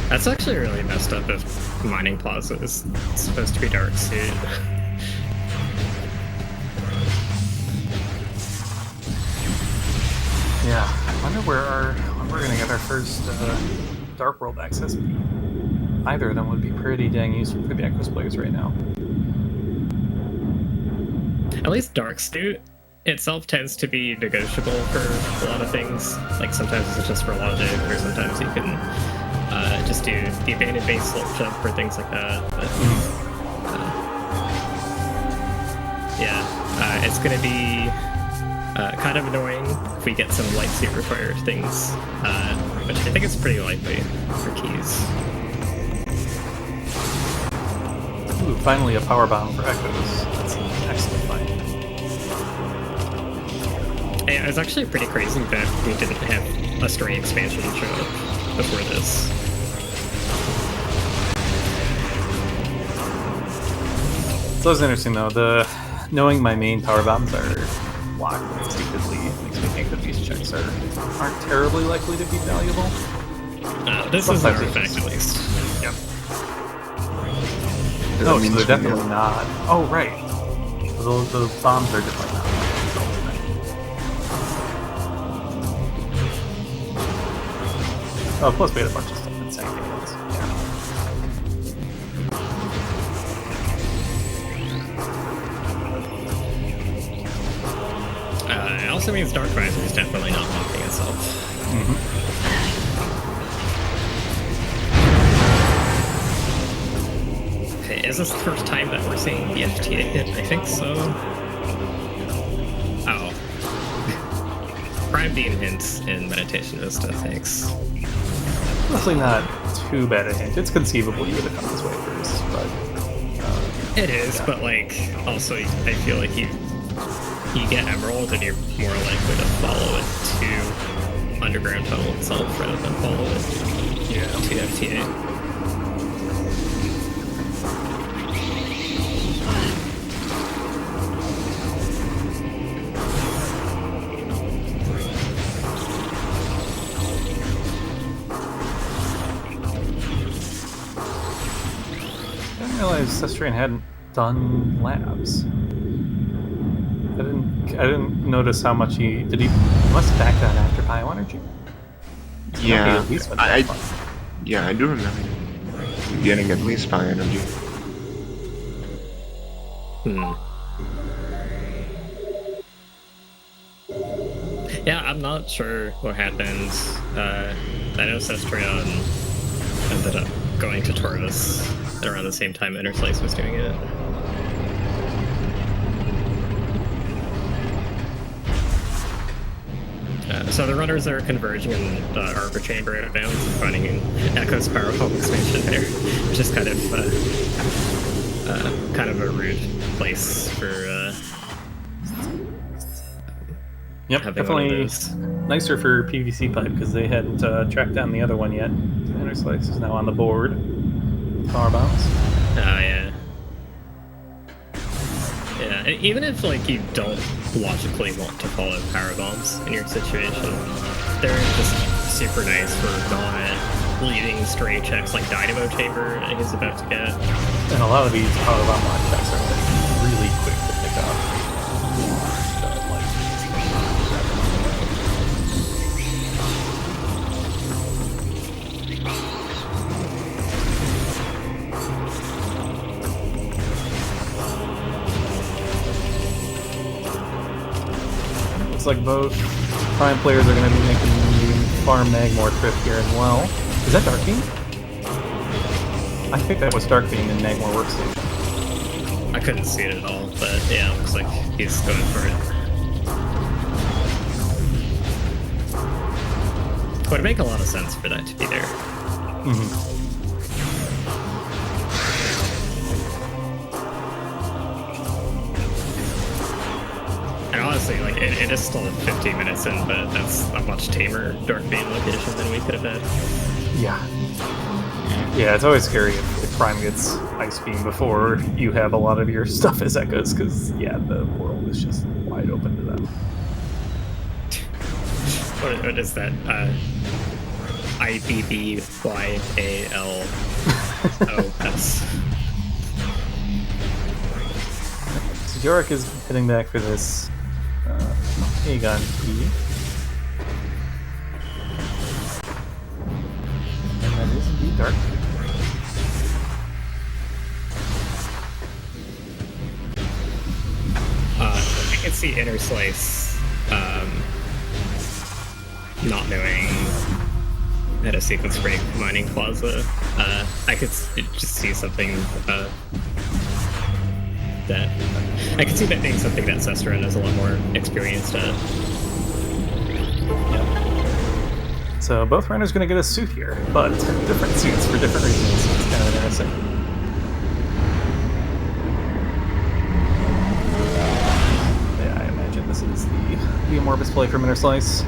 That's actually really messed up if Mining Plaza is supposed to be Dark suit. Yeah, I wonder when we're gonna get our first Dark World access. Either of them would be pretty dang useful for the Echoes players right now. At least Dark suit itself tends to be negotiable for a lot of things. Like sometimes it's just for logic, or sometimes you can just do the abandoned base slope jump or things like that. But it's gonna be kind of annoying if we get some light suit require things, which I think is pretty likely for keys. Ooh, finally a power bomb for Echoes. That's an excellent find. It was actually pretty crazy that we didn't have a story expansion show up before this. So it's interesting though, knowing my main power bombs are locked instinctively makes me think that these checks aren't terribly likely to be valuable. This is an artifact at least. Yep. No, so they're definitely not. Oh, right. The bombs are definitely not. Oh, plus we had a bunch of stuff in Sank Games. It also means Dark Visor is definitely not locking itself. Okay, is this the first time that we're seeing the FTA hit? I think so. Oh. Prime Beam hints in Meditation Vista, thanks. Honestly, not too bad a hint. It's conceivable you would have come this way first, but... It is, but like, also I feel like you get Emerald and you're more likely to follow it to Underground Tunnel itself rather than follow it to FTA. I didn't realize Sestrian hadn't done labs. I didn't notice how much he must have backed out after Bio Energy. Yeah, at least I do remember getting at least Bio Energy. Yeah, I'm not sure what happened. I know Sestrion ended up going to Torvus at around the same time Interslice was doing it. So the runners are converging in the Arbor Chamber out of bounds and finding an Echo's Powerful expansion there, which is kind of a rude place for definitely nicer for PVC Pipe because they hadn't tracked down the other one yet. Interslice is now on the board. Power bombs. Oh yeah. even if like you don't logically want to follow power bombs in your situation, they're just super nice for not leaving stray checks like Dynamo Chamber he's about to get. And a lot of these power bomb line checks are like really quick to pick up. So, like, looks like both Prime players are going to be making the Farm Magmore trip here as well. Is that Dark Beam? I think that was Dark Beam in Magmore Workstation. I couldn't see it at all, but yeah, it looks like he's going for it. Would make a lot of sense for that to be there. Mm-hmm. And honestly, like it is still 15 minutes in, but that's a much tamer Dark Beam location than we could have had. Yeah. Yeah, it's always scary if Prime gets Ice Beam before you have a lot of your stuff as echoes, because, yeah, the world is just wide open to them. What is that? IBBYALOS. So Yorick is heading back for this Aegon key. And that is indeed Dark. I can see Inner Slice not knowing at a sequence break mining plaza. I could just see something that I could see that being something that Sesteran is a lot more experienced at. Yep. So both runners going to get a suit here, but different suits for different reasons. It's kind of interesting. Yeah, I imagine this is the Amorphous play from Inner Slice.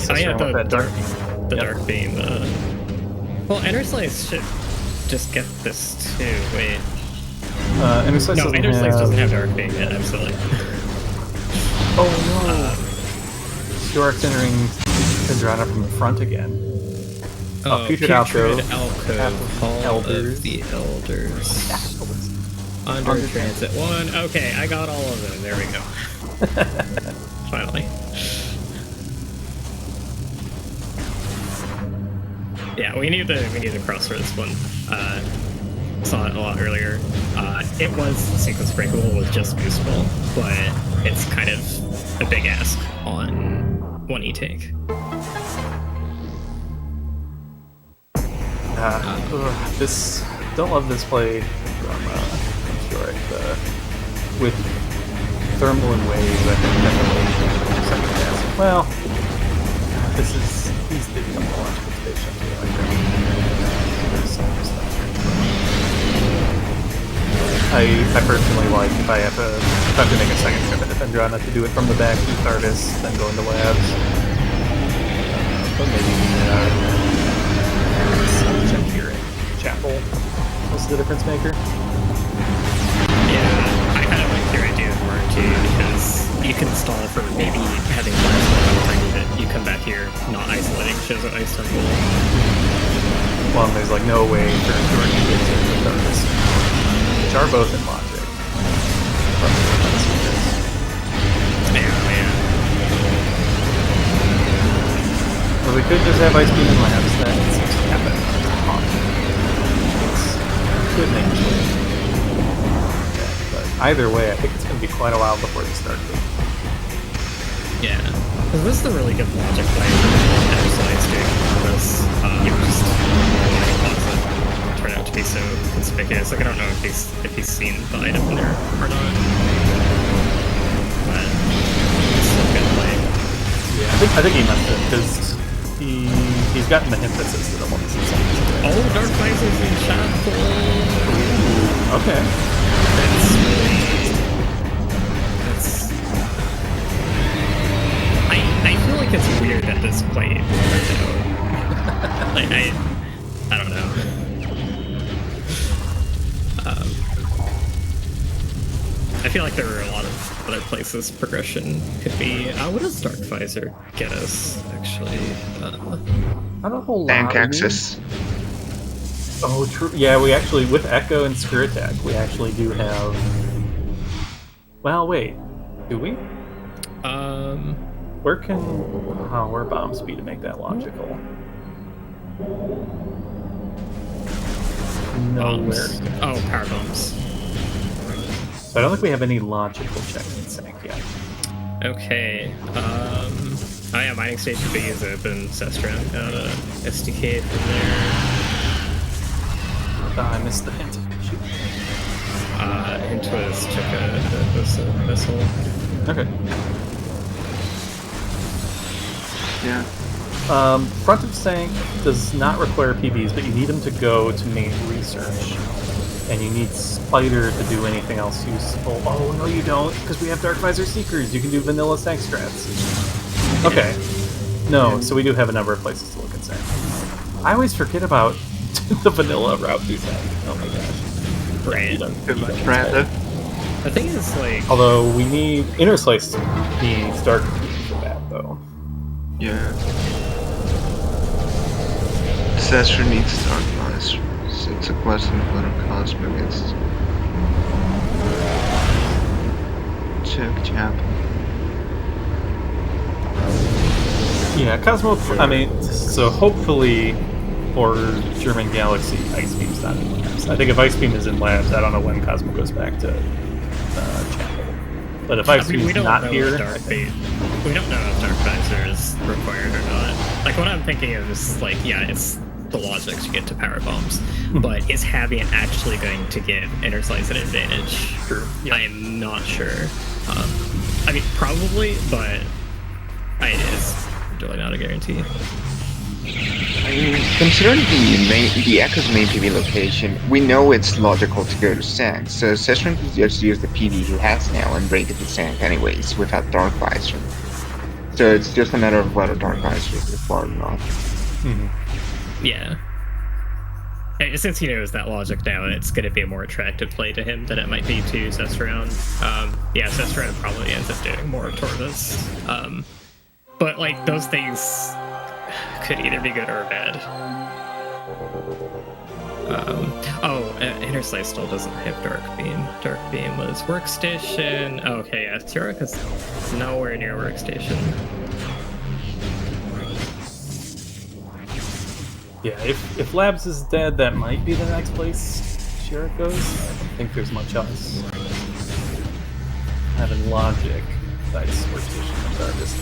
Oh yeah, the Dark Beam. Well, Inner Slice should just get this too. Wait. Inner Slice no, Inner Slice doesn't have Dark Beam yet. I'm silly. Oh no! York's entering Phendrana from the front again. Putrid Alcove. Hall of the Elders. Under Transit 1. Okay, I got all of them. There we go. Finally. Yeah, we need the Crossroads one. Saw it a lot earlier. It was sequence breakable with just boostable, but it's kind of a big ask on one E-Tank. Don't love this play from Yorick. With Thermal and Wave, I think definitely second guess. Well, he's the technological station too, I think. There's some stuff here. I personally like if I have to make a second trip into Phendrana to do it from the back to Thardis, then go into labs. But maybe check here in Chapel was the difference maker. Yeah, I kind of like your idea more too, because you can stall for maybe having less time that you come back here, not isolating, shows an ice temple. Well, and there's like no way for Jordan to get to the Thardis, which are both in logic. Yeah. Well, we could just have Ice Beam and Labs, that seems to happen often. Could make it. But either way, I think it's going to be quite a while before they start to. Yeah. Because this is a really good logic play for Exercise doing this. Just turned out to be so conspicuous. Like, I don't know if he's seen the item in there or not. But it's still a good play. Yeah, I think he must have, because he's gotten the hint that says that the one is inside. Oh, Dark Places in Chapel! Okay. I feel like it's weird that this played. Like, I don't know. I feel like there are a lot of other places progression could be. What does Dark Visor get us, actually? Not a whole lot. Tank access. Oh, true. Yeah, we actually, with Echo and Screw Attack, we actually do have... Well, wait. Do we? Where can... Oh, where bombs be to make that logical? Nowhere. Oh, power bombs. So I don't think we have any logical checks in sync yet. Okay. Oh yeah, mining station B is open. Sestron got a SDK from there. I missed the hint. Shoot. Hint was check a missile. Okay. Yeah. Front of Sank does not require PBs, but you need them to go to main research. And you need Spider to do anything else useful. Oh, no you don't, because we have Dark Visor Seekers. You can do vanilla Sank strats. Okay. No, so we do have a number of places to look at Sank. I always forget about the vanilla route through Sank. Oh my gosh. Right. Too much random. The thing is, like... Although we need Inner Slice needs Dark for that, though. Yeah. Disaster needs Dark Visor. It's a question of whether Cosmo gets check happen. Yeah, Cosmo, I mean, so hopefully for German Galaxy, Ice Beam's not in labs. I think if Ice Beam is in labs, I don't know when Cosmo goes back to Chapel. But if Ice Beam's not here... we don't know if Dark Visor is required or not. Like, what I'm thinking of is, like, yeah, it's the logic to get to power bombs, but is Havian actually going to give Inner Slice an advantage? Sure. Yeah. I am not sure. I mean, probably, but it's really not a guarantee. I mean, considering the Echo's main PV location, we know it's logical to go to Sank, so Session can just use the PV he has now and bring it to Sank anyways, without Dark Visor. So it's just a matter of whether Dark Visor is required or not. Mm-hmm. Yeah. And since he knows that logic now, it's going to be a more attractive play to him than it might be to Sestron. Yeah, Sestron probably ends up doing more Torvus. But, like, those things could either be good or bad. Inner Slice still doesn't have Dark Beam. Dark Beam was Workstation. Oh, okay, yeah, Tiara is nowhere near Workstation. Yeah, if Labs is dead, that might be the next place Shira goes. I don't think there's much else. Having logic, besides Workstation and Darkest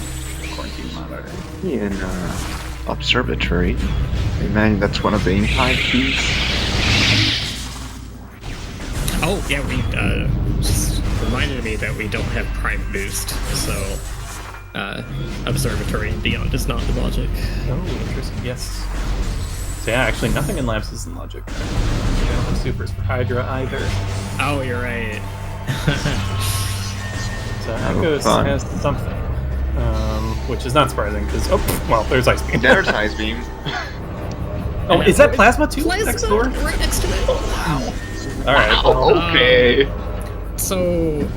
Quarantine Monitor. In Observatory, I imagine that's one of the in-time keys. Oh, yeah, we just reminded me that we don't have Prime Boost, so Observatory and Beyond is not the logic. Oh, interesting, yes. So yeah, actually nothing in Labs is in logic. We don't have supers for Hydra either. Oh, you're right. So Echoes has something. Which is not surprising, because, well, there's Ice Beam. There's Ice Beam. Oh, is that Plasma too? Plasma next door? right next to it. Wow. Alright. Wow, okay. So,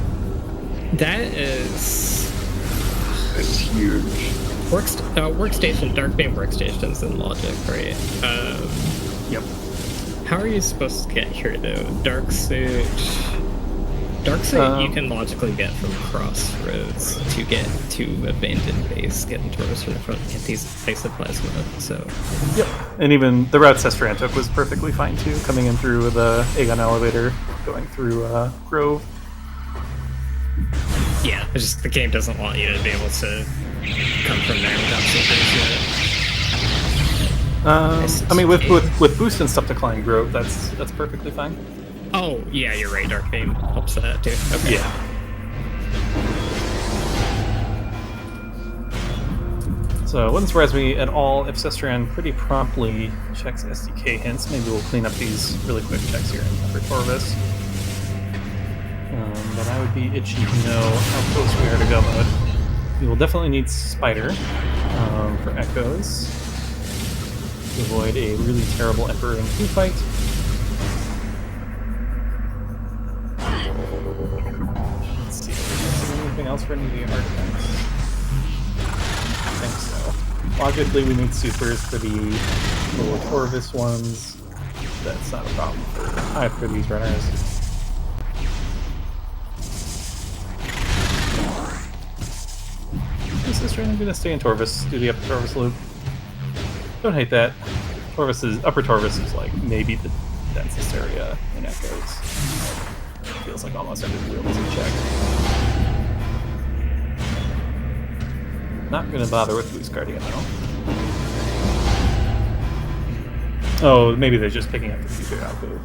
that is... It's huge. Workstation, Dark Beam Workstation's in logic, right? Yep. How are you supposed to get here, though? Dark Suit you can logically get from Crossroads to get to Abandoned Base, get into Taurus from the front, get these Isoplasma, so... Yep. And even the route Sestran took was perfectly fine, too, coming in through the Aegon elevator, going through Grove. Yeah, it's just the game doesn't want you to be able to come from there without supers yet. I mean, with boost and stuff to climb Grove, that's perfectly fine. Oh, yeah, you're right. Dark Beam helps that too. Okay. Yeah. So it wouldn't surprise me at all if Sestran pretty promptly checks SDK hints. Maybe we'll clean up these really quick checks here for Torvus. But I would be itchy to know how close we are to go mode. We will definitely need Spider for Echoes to avoid a really terrible Emperor and Q fight. for any of the artifacts? I think so. Logically, we need supers for the lower Torvis ones. That's not a problem for either of these runners. Is this run going to stay in Torvis? Do the upper Torvis loop? Don't hate that. Upper Torvis is like maybe the densest area in Echoes. Feels like almost every wheel is a check. Not gonna bother with Boost Guardian though. Oh, maybe they're just picking up the future Alku.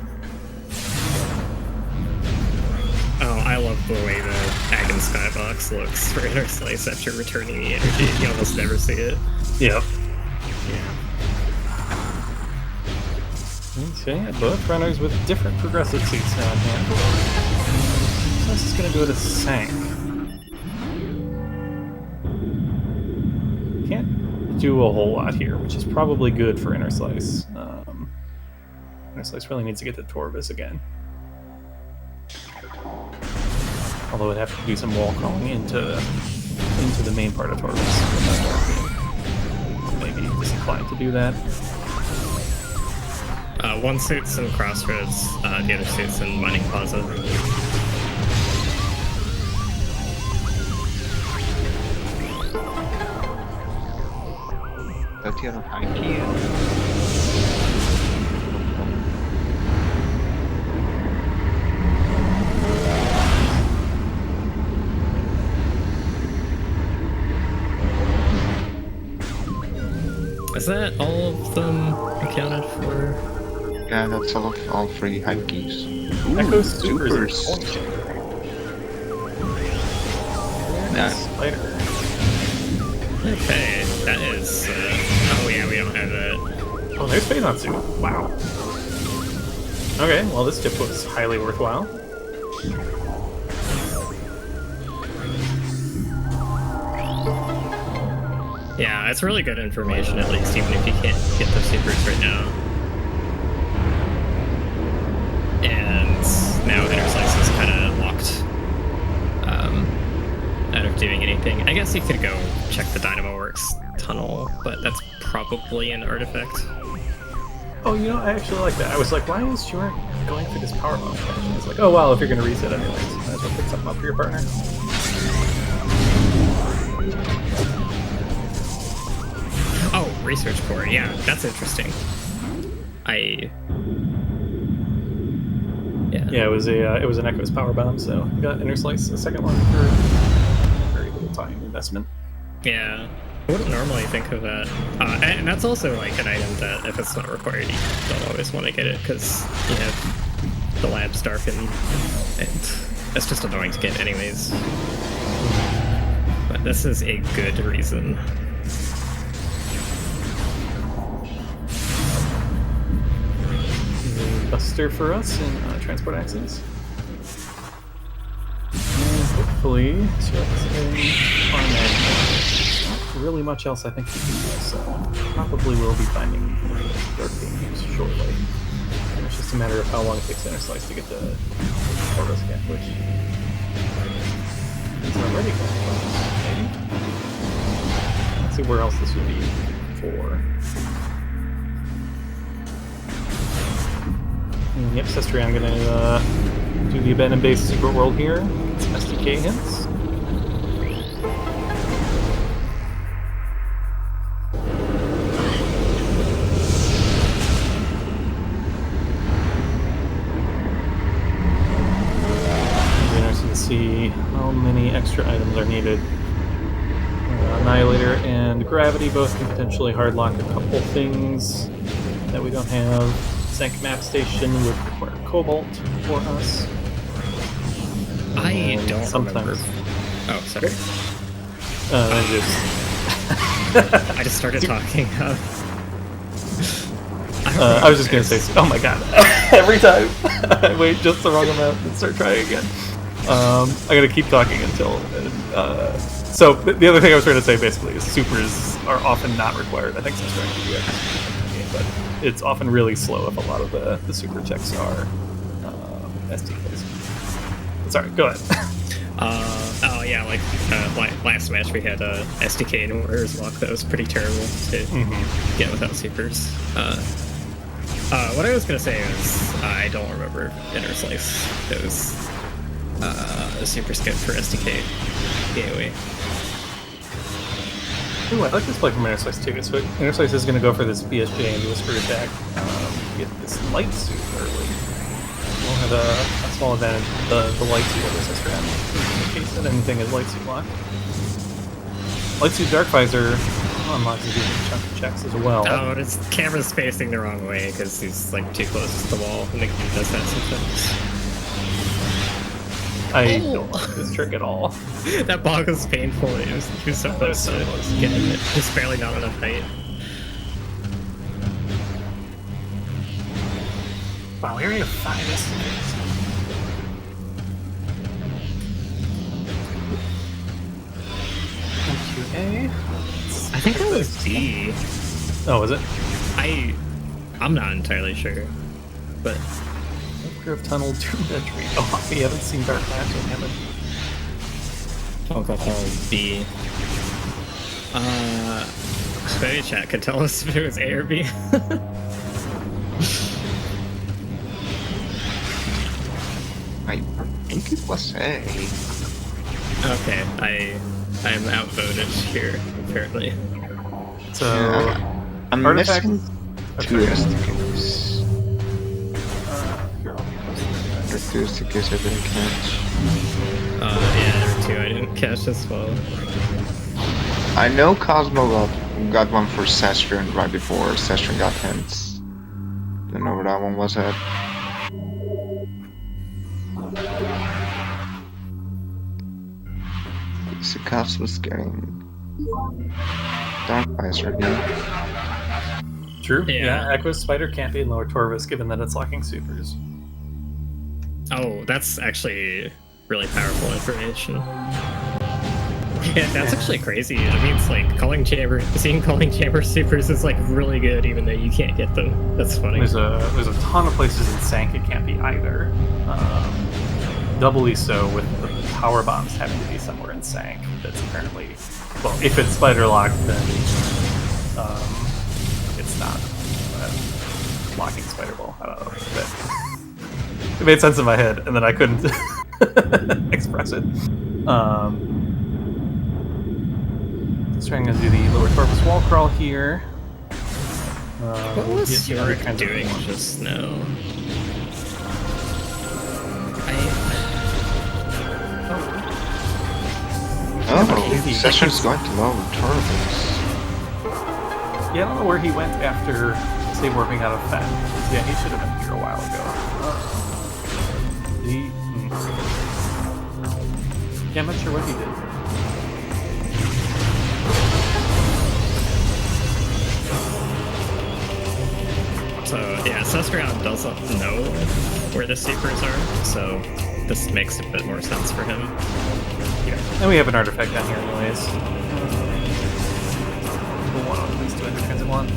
Oh, I love the way the Agon Skybox looks for Inner Slice after returning the energy. You almost never see it. Yep. Okay, both runners with different progressive seats now in hand. So this is going to go to Sank. Can't do a whole lot here, which is probably good for Inner Slice. Inner Slice really needs to get to Torvis again. Although it'd have to do some wall crawling into the main part of Torvis. Maybe disinclined to do that. One suit's in Crossroads, the other suit's in Mining Plaza. Don't you have a high key? Is that all of them accounted for? Yeah, that's all 3 high keys. Echo Supers. Nice. Spider. Okay, that is. Oh yeah, we don't have that. Oh, there's Phazon. Wow. Okay, well this tip was highly worthwhile. Yeah, it's really good information at least, even if you can't get the supers right now. And now Inner Slice is kind of locked out of doing anything. I guess you could go check the Dynamo Works tunnel, but that's probably an artifact. Oh, you know, I actually like that. I was like, why is Short going for this power bomb? I was like, oh well, if you're going to reset anyways, might as well pick something up for your partner. Oh, Research Core, yeah, that's interesting. Yeah, it was an Echo's power bomb, so we got Inner Slice, a second one for very little time investment. Yeah, I wouldn't normally think of that. And that's also like an item that if it's not required, you don't always want to get it because you have the labs darkened, and that's just annoying to get anyways. But this is a good reason. Buster for us in transport access. And hopefully, on that. Not really much else I think we can do, so probably will be finding Dark Games shortly. And it's just a matter of how long it takes Inner Slice to get to Torvis again, which is already going maybe. Let's see where else this would be for. Yep, Sestri, I'm gonna do the Abandoned Base Secret World here. Some SDK hints. It'll be interesting to see how many extra items are needed. Annihilator and Gravity both can potentially hardlock a couple things that we don't have. Sank map station would require Cobalt for us. I don't sometimes. remember. Oh, sorry. I just started talking. I was just gonna say, oh my god, every time I wait just the wrong amount and start trying again. I'm gonna keep talking until. So the other thing I was trying to say basically is supers are often not required. I think that's right to do it, but it's often really slow if a lot of the super checks are SDKs. Sorry, go ahead. Oh yeah, like last match we had SDK and Warriors Walk. That was pretty terrible to get without supers. What I was gonna say is I don't remember Inner Slice. It was a super skip for SDK AoE. Ooh, I like this play from Inner Slice too. So Inner Slice is going to go for this BSJ and do a screw attack. Get this light suit early. We'll have a small advantage the light suit of this round. In case that anything is light suit block. Light suit Dark Visor unlocks a decent chunk of checks as well. Oh, his camera's facing the wrong way because he's like too close to the wall, and it does that sometimes. I don't like this trick at all. That block was painful. He was so close to getting it. Just barely not enough height. Wow, we already have 5 SDKs. QA. I think that was D. Oh, was it? I'm not entirely sure, but Grove Tunnel, Doomed Entry. Oh, we haven't seen Dark Match, damn it. alcohol B. Maybe chat could tell us if it was A or B. I think it was A. Okay, I'm outvoted here, apparently. So, Yeah, I'm artifact- missing 2 SDKs. Here, I'll There's 2 SDKs I didn't catch. Yeah, there were 2 I didn't catch as well. I know Cosmo got one for Sestron right before Sestron got hints. Don't know where that one was at. So Cosmo's getting Dark Visor here. True. Yeah. Yeah, Echo Spider can't be in lower Torvus given that it's locking supers. Oh, that's actually really powerful information. Yeah, that's actually crazy. It means like seeing calling chamber supers is like really good, even though you can't get them. That's funny. There's a ton of places in Sank it can't be either. Doubly so with the power bombs having to be somewhere in Sank. That's apparently, well, if it's spider locked, then it's not locking spider ball. I don't know. But it made sense in my head, and then I couldn't express it. Just trying to do the lower Torvus wall crawl here. What was other York kinds of doing things. just now? Oh, Session's going to lower Torvus. Yeah, I don't know where he went after, say, warping out of Fen. Yeah, he should have been here a while ago. Yeah, I'm not sure what he did. So yeah, Sesground doesn't know where the supers are, so this makes a bit more sense for him. Yeah, and we have an artifact down here anyways. We'll want at least 200 transit one.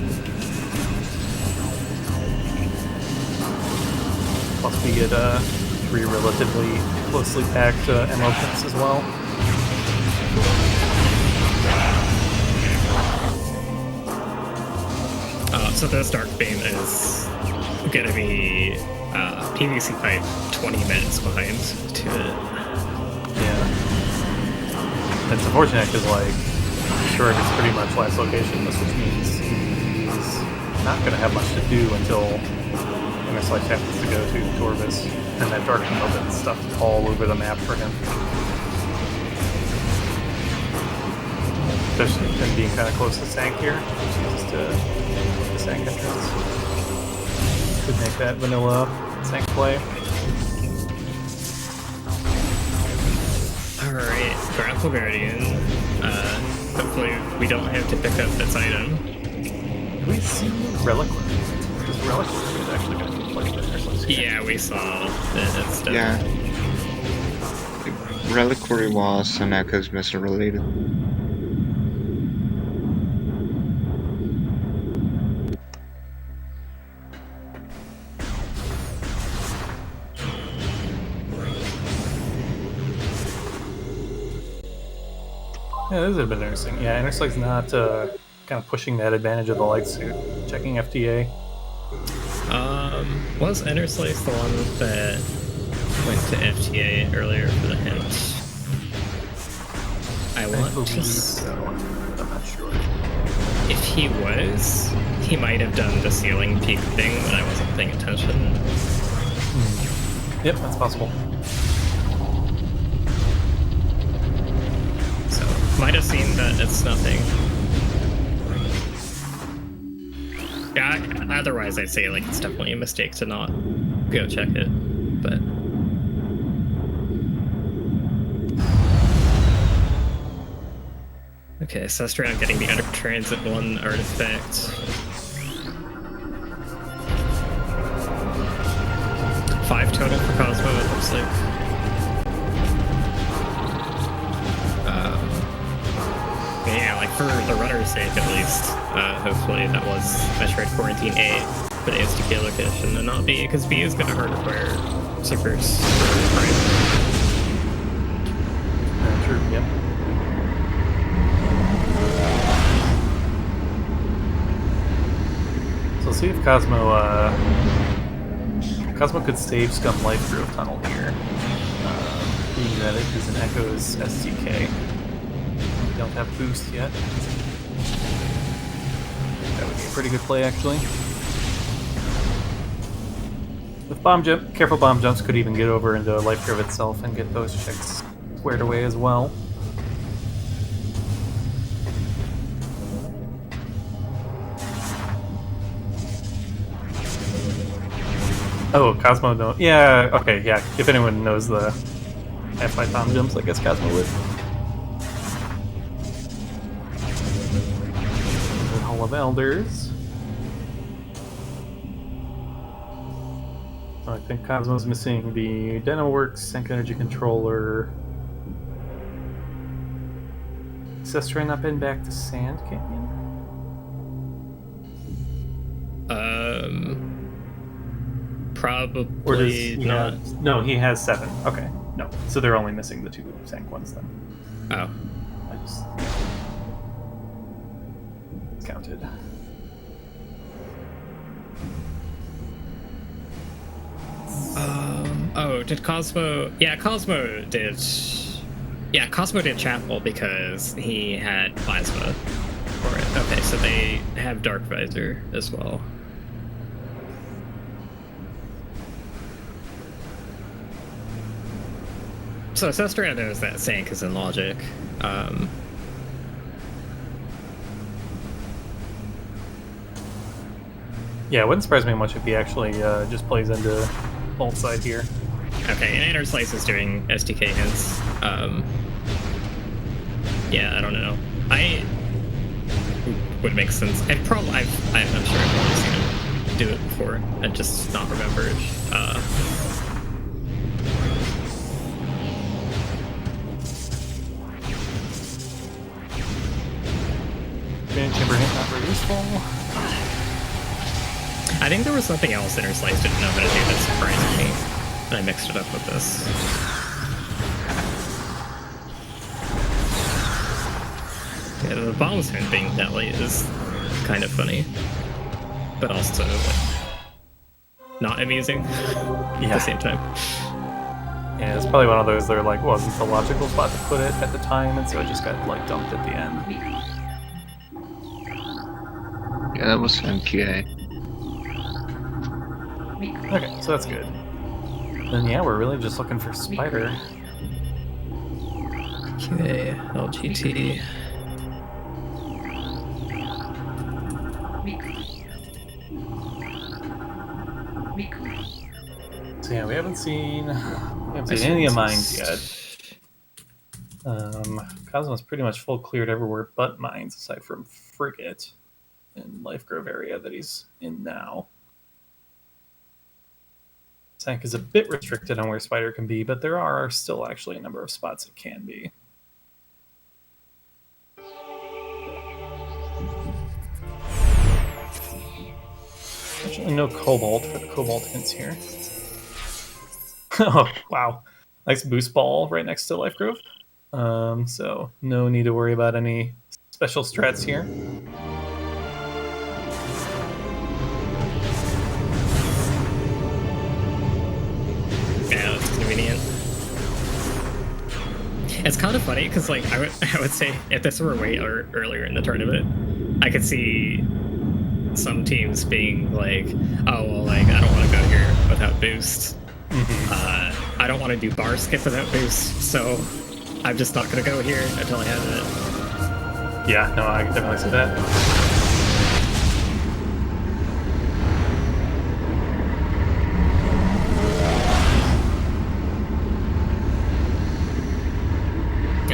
Plus we get 3 relatively closely packed ammo pits as well. So this Dark Beam is gonna be PVC pipe 20 minutes behind to it. Yeah. It's unfortunate because, like, Shurk is pretty much last location, which means he's not going to have much to do until Inner Slice happens to go to Torvus, and that Dark Beam opens stuff all over the map for him. Especially him being kind of close to Sank here, which is to the Sank entrance. Could make that vanilla Sank play. Alright, Grapple Guardian. Hopefully we don't have to pick up this item. Have we seen Reliquary? Because Reliquary is actually going to be played in Inner Slice. Yeah, we saw that stuff. Yeah. Reliquary was and Echo's Missile related. Yeah, this would have been interesting. Yeah, Interslake's not kind of pushing that advantage of the light suit. Checking FTA. Was Ender Slice the one that went to FTA earlier for the hint? I want to. I'm not sure. If he was, he might have done the ceiling peak thing when I wasn't paying attention. Yep, that's possible. So, might have seen that it's nothing. Yeah, otherwise I'd say like it's definitely a mistake to not go check it, but... Okay, Cestrion getting the under transit 1 artifact. Five total for Cosmo, it looks like. Yeah, like for the runner's sake at least, hopefully that was Metroid Quarantine A for the SDK location and not B, because B is going to hard require supers for Prime. True, yep. So let's see if Cosmo could save Scum Life Grove Tunnel here. Being that it is an Echo's SDK. We don't have boost yet. That would be a pretty good play, actually. With bomb jump, careful bomb jumps could even get over into Life Grove itself and get those checks squared away as well. Oh, Cosmo no. Yeah, okay, yeah. If anyone knows the F5 bomb jumps, I guess Cosmo would. The Hall of Elders. I think Cosmo's missing the DynaWorks, Sync Energy Controller. Cestray not been back to Sand Canyon? Probably not. No, he has 7. Okay, no. So they're only missing the 2 Sank ones then. Oh. I just counted. Oh, did Cosmo... Yeah, Cosmo did... Yeah, Cosmo did Chapel because he had Plasma for it. Okay, so they have Dark Visor as well. So Cestrion knows that Sank is in Logic. Yeah, it wouldn't surprise me much if he actually just plays into both side here. Okay, and Inner Slice is doing SDK hints. Yeah, I don't know. I would make sense. I'm sure I've probably seen him do it before and just not remembered. Grand Chamber hint not very useful. I think there was something else Inner Slice didn't know how to do that surprised me, and I mixed it up with this. Yeah, the bomb soon being that late is kind of funny, but also like, not amusing at the same time. Yeah, it's probably one of those that are like wasn't the logical spot to put it at the time, and so it just got like dumped at the end. Yeah, that was MQA. Okay, so that's good. Then yeah, we're really just looking for Spider. Okay, LGT. So yeah, we haven't seen any of mines yet. Cosmo's pretty much full cleared everywhere but mines, aside from Frigate in Life Grove area that he's in now. Tank is a bit restricted on where Spider can be, but there are still actually a number of spots it can be. Actually, no Cobalt for the Cobalt hints here. Oh, wow. Nice boost ball right next to Life Grove. So no need to worry about any special strats here. Yeah, it's convenient. It's kind of funny because, like, I would say if this were way earlier in the tournament, I could see some teams being like, oh well, like I don't want to go here without boost. I don't want to do bar skip without boost, so I'm just not gonna go here until I have it. Yeah, no, I can definitely see that.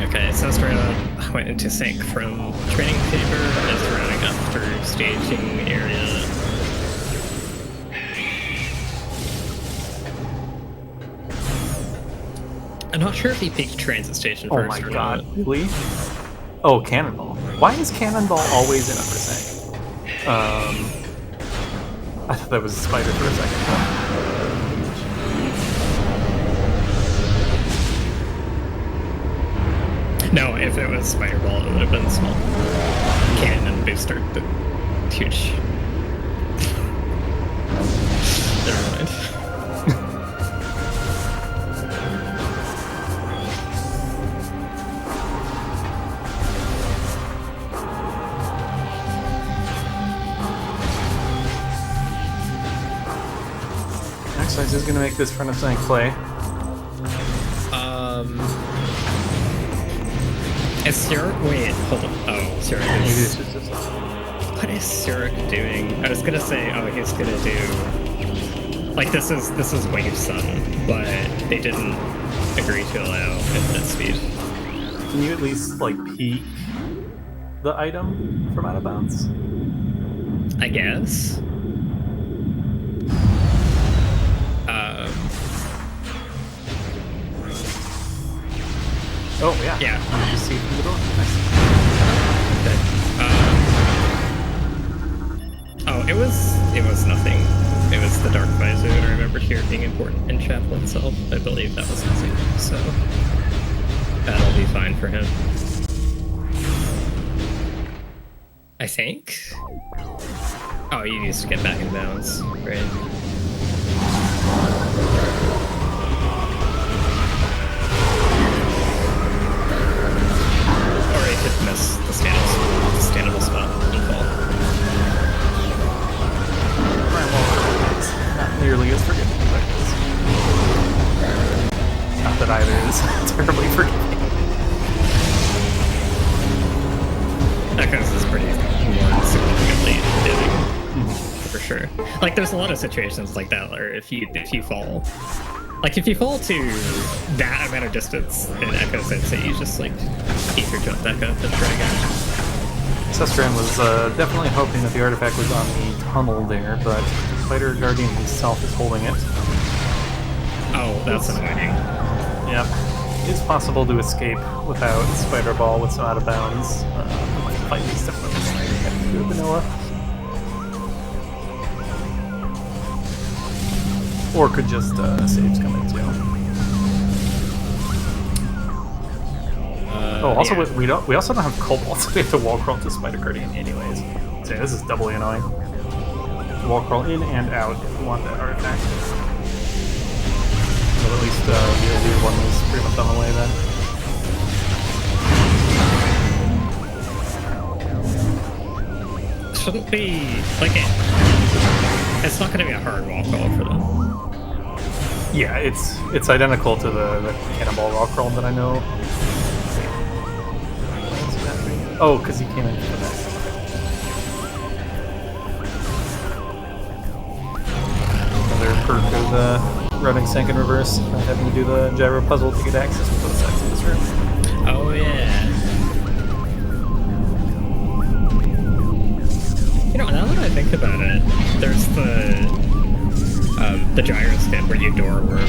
Okay, so straight up went into sync from training paper is running after staging area. I'm not sure if he peaked transit station Oh first my or god, not. really? Oh, Cannonball. Why is Cannonball always in upper sync? I thought that was a spider for a second. No, if it was Spider Ball, it would have been small. Cannon and booster, the huge. Never mind. Exercise is going to make this front of sync play. Is Sirik? Wait, hold on. Oh, Sirik Maybe is. this is just... What is Sirik doing? I was gonna say, oh, he's gonna do. Like this is Wave Sun, but they didn't agree to allow infinite speed. Can you at least, like, peek the item from out of bounds? I guess. Oh, yeah. Yeah. You just see it from the door. Nice. Okay. Oh, it was nothing. It was the Dark Visor that I remembered here being important in Chapel itself. I believe that was nothing, so that'll be fine for him. I think. Oh, he needs to get back in bounds, right? Or he could miss the standable spot and fall. Right, well, it's not nearly as forgiving as Echoes. Not that either is terribly forgiving. Echoes is pretty more significantly forgiving, for sure. Like, there's a lot of situations like that where if you fall, like if you fall to that amount of distance in Echoes, I'd say you just like keep your jump back up and try again. Sestran was definitely hoping that the artifact was on the tunnel there, but Spider Guardian himself is holding it. Oh, that's annoying. Yep. It's possible to escape without Spider Ball with some out of bounds. Fight these different do vanilla. Or could just saves come in too. Oh, also Yeah. we also don't have Cobalt, so we have to wall crawl to Spider Guardian anyways. So yeah, this is doubly annoying. Wall crawl in and out if we want that artifact. But at least the other one was pretty much on the way then. Shouldn't be like it's not going to be a hard wall call for them. Yeah, it's identical to the Cannonball Rock Crawl that I know. Oh, because he came in for that. Another perk of running sync in reverse, not having to do the gyro puzzle to get access to both sides of this room. Oh yeah. You know, now that I think about it, there's the gyro skip where you door work,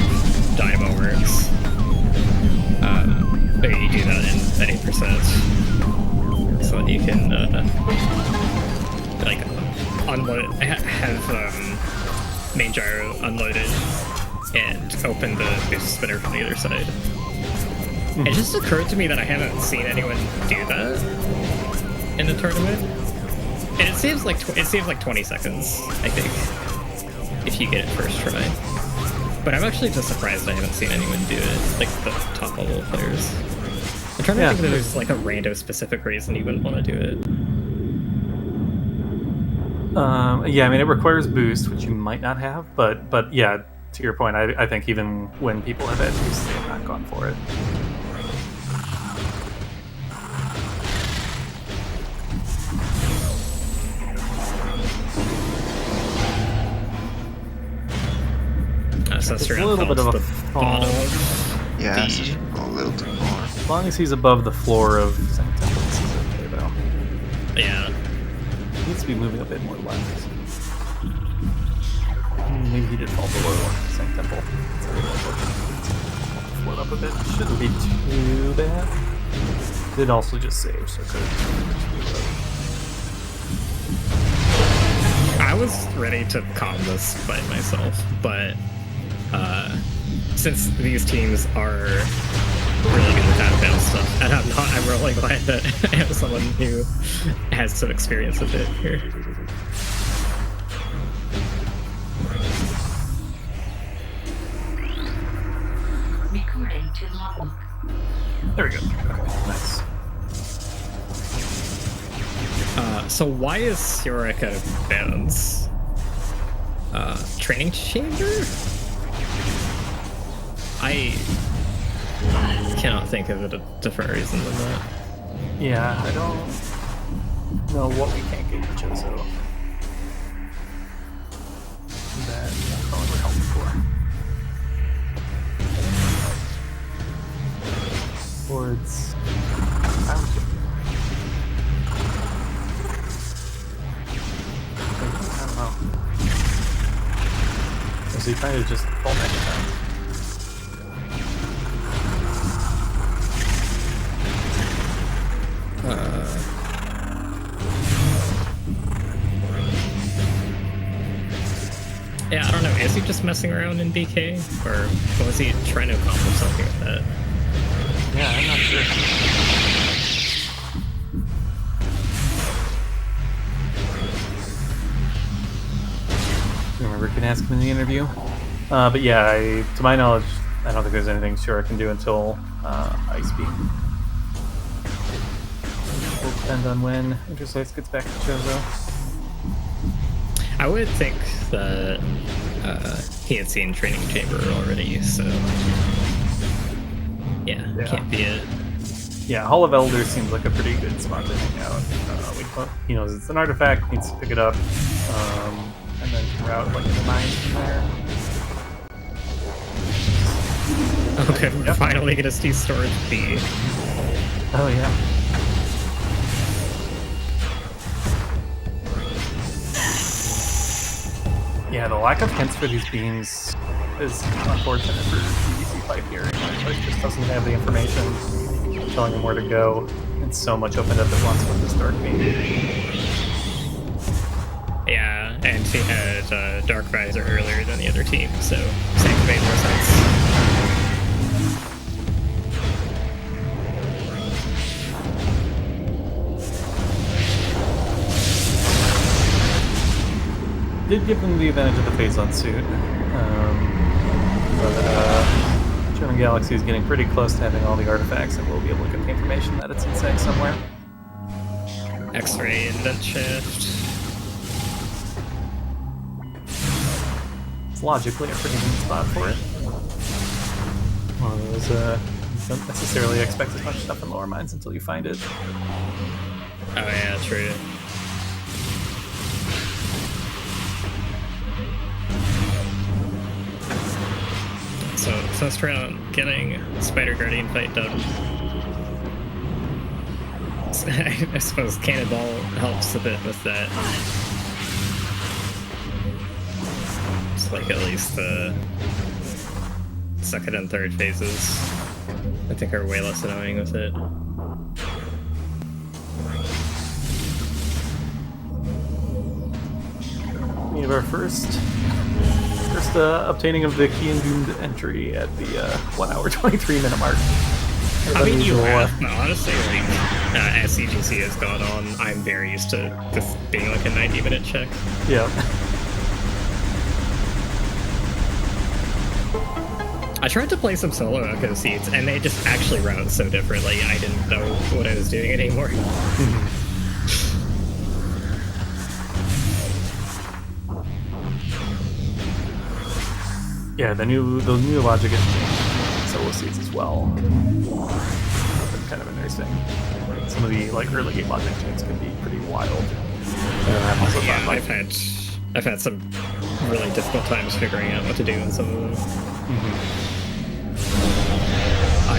dynamo works. But you do that in at 8%, so that you can like unload, have main gyro unloaded and open the boost spinner from the other side. It just occurred to me that I haven't seen anyone do that in the tournament, and it seems like 20 seconds, I think, if you get it first try. But I'm actually just surprised I haven't seen anyone do it, like the top level players. I'm trying to think if there's like a random specific reason you wouldn't want to do it. Yeah, I mean, it requires boost, which you might not have, but yeah, to your point, I think even when people have had boost, they've not gone for it. So It's a little bit of a fall. Yeah, it's just a little too far. As long as he's above the floor of St. Temple, this is okay, though. Yeah. He needs to be moving a bit more left. Maybe he did fall below St. Temple. It's a little unfortunate. Float up a bit. Shouldn't be too bad. Did also just save, so good. I was ready to calm this by myself, but since these teams are really good with that bounce stuff, and I'm really glad that I have someone who has some experience with it here. Recording to logbook. There we go. Okay, nice. So why is Eureka bounce? Training chamber? I cannot think of a different reason than that. Yeah, I don't know what we can't get each other, so that probably would help before. Boards. I don't know. Is he trying to just fall back in time? Yeah, I don't know. Is he just messing around in BK, or was he trying to accomplish something with that? Yeah, I'm not sure. Remember, can ask him in the interview. But yeah, to my knowledge, I don't think there's anything sure I can do until Ice Beam. Will depend on when Intersights gets back to Chozo. I would think that he had seen Training Chamber already, so yeah, can't be it. Yeah, Hall of Elders seems like a pretty good spot to hang out. He knows it's an artifact, needs to pick it up, and then route like the mines from there. Okay, we're finally gonna see Storage B. Oh yeah. Yeah, the lack of hints for these beams is unfortunate for PVC pipe here. It just doesn't have the information telling him where to go. It's so much opened up at once with this dark beam. Yeah, and he had Dark Visor earlier than the other team, so same made more sense. Did give them the advantage of the phase-on suit. But German Galaxy is getting pretty close to having all the artifacts, and we'll be able to get the information that it's in sight somewhere. X-ray indent shift. It's logically a pretty neat spot for it. One of those, you don't necessarily expect as much stuff in lower mines until you find it. Oh yeah, true. So first round, getting Spider Guardian fight done. I suppose Cannonball helps a bit with that. It's like at least the second and third phases, I think, are way less annoying with it. We have our first obtaining of the key and doomed entry at the 1 hour 23 minute mark. I mean, you unusual. have, but honestly, like, as CGC has gone on, I'm very used to this being like a 90-minute check. Yeah. I tried to play some solo Echo Seeds, and they just actually route so differently. I didn't know what I was doing anymore. Yeah, the new logic is solo seeds as well. Been kind of interesting. Some of the like early game logic changes can be pretty wild. And also Yeah, found, like, I've had some really difficult times figuring out what to do in some of them.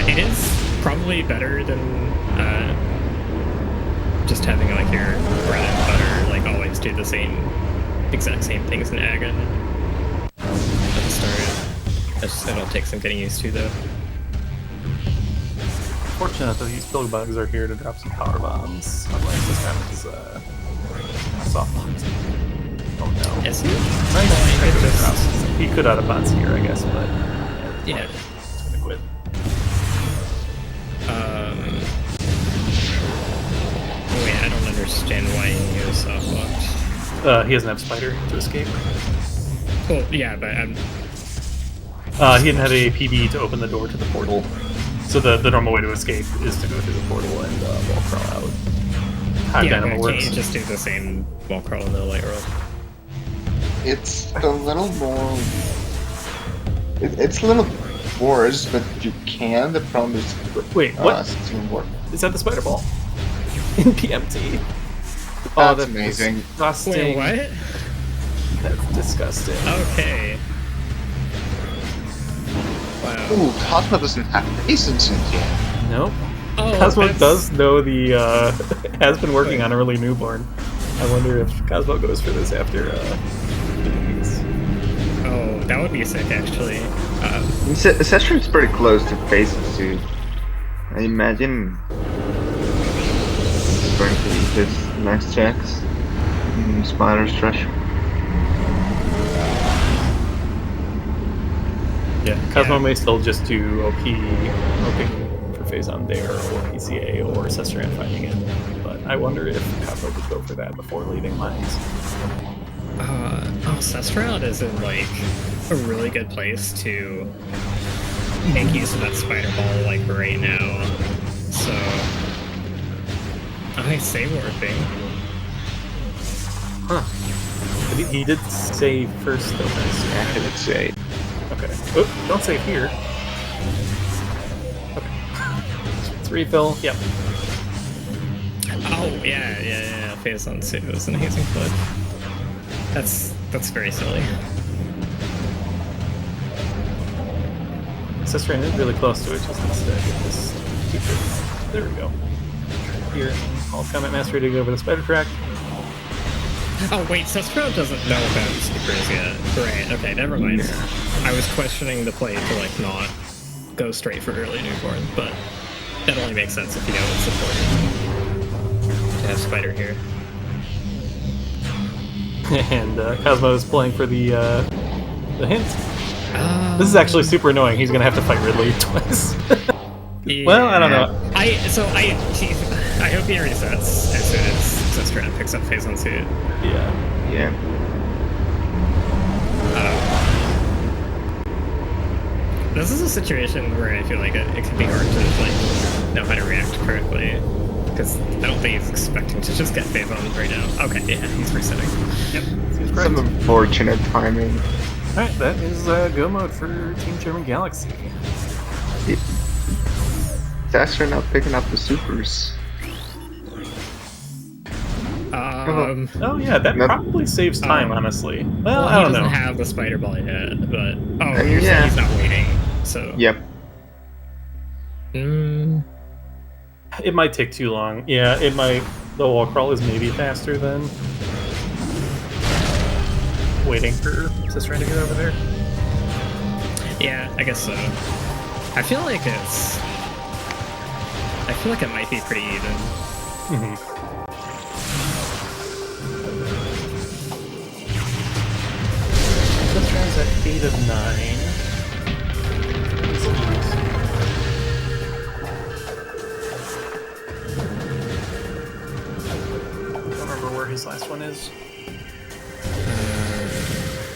It is probably better than just having like your bread and butter, like always do the exact same things in Agon at the start. It'll take some getting used to though. fortunate that these pill bugs are here to drop some power bombs. Otherwise, this guy is soft box. Oh no. Is he? He could out of bots here, I guess, but Yeah. he's gonna quit. Wait, I don't understand why he is softbox. He doesn't have spider to escape. Well, yeah, but He didn't have a PB to open the door to the portal. So the normal way to escape is to go through the portal and wall crawl out. Hive yeah, animal but works. can't you just do the same wall crawl in the light world? It's a little more. It's a little worse, but you can. The problem is. Wait, what? It doesn't work. Is that the spider ball? In PMT? That's amazing. Disgusting. Wait, what? That's disgusting. Okay. Wow. Ooh, Cosmo doesn't have patience in yet. Nope. Oh, Cosmo that's- does know the, has been working on early newborn. I wonder if Cosmo goes for this after, these. Oh, that would be sick, actually. Session's pretty close to phases too. I imagine it's going to be his next checks. Spider's Rush. Yeah, Cosmo Yeah. may still just do OP, hoping for phase on there, or PCA, or Sestran finding it. But I wonder if Cosmo would go for that before leaving Mines. Sestrout is in, like, a really good place to make use of that spider ball, like, right now. So, I say warping. Huh. But he did save first, though. I would say. Okay. Oop, don't save here. Okay. It's refill. Yep. Oh, yeah. Phase on 2 is an amazing flip. That's very silly. Sestran is really close to it, just instead get this teacher. There we go. Here, all Combat Mastery to go over the spider track. Oh, wait, Sestrout doesn't know about supers yet. Right, okay, never mind. I was questioning the play to, like, not go straight for early newborn, but that only makes sense if you know it's supported to have spider here. And Cosmo is playing for the hint. This is actually super annoying. He's gonna have to fight Ridley twice. Well, I don't know. I hope he resets as soon as Sestran picks up phase on suit. Yeah. Yeah. This is a situation where I feel like it could be hard to like know how to react correctly, because I don't think he's expecting to just get phase on right now. Okay, yeah, he's resetting. Yep. Seems correct. Some unfortunate timing. Alright, that is go mode for Team German Galaxy. Sastra not picking up the supers. Oh yeah, that Nope. probably saves time, honestly. Well, I he don't doesn't know. have the spider ball yet, but you're saying yeah. he's not waiting. So Yep. It might take too long. Yeah, it might. The wall crawl is maybe faster than waiting for Sestran to get over there. yeah, I guess so. I feel like it might be pretty even. Mm-hmm. Sestran's at 8 of 9. guys.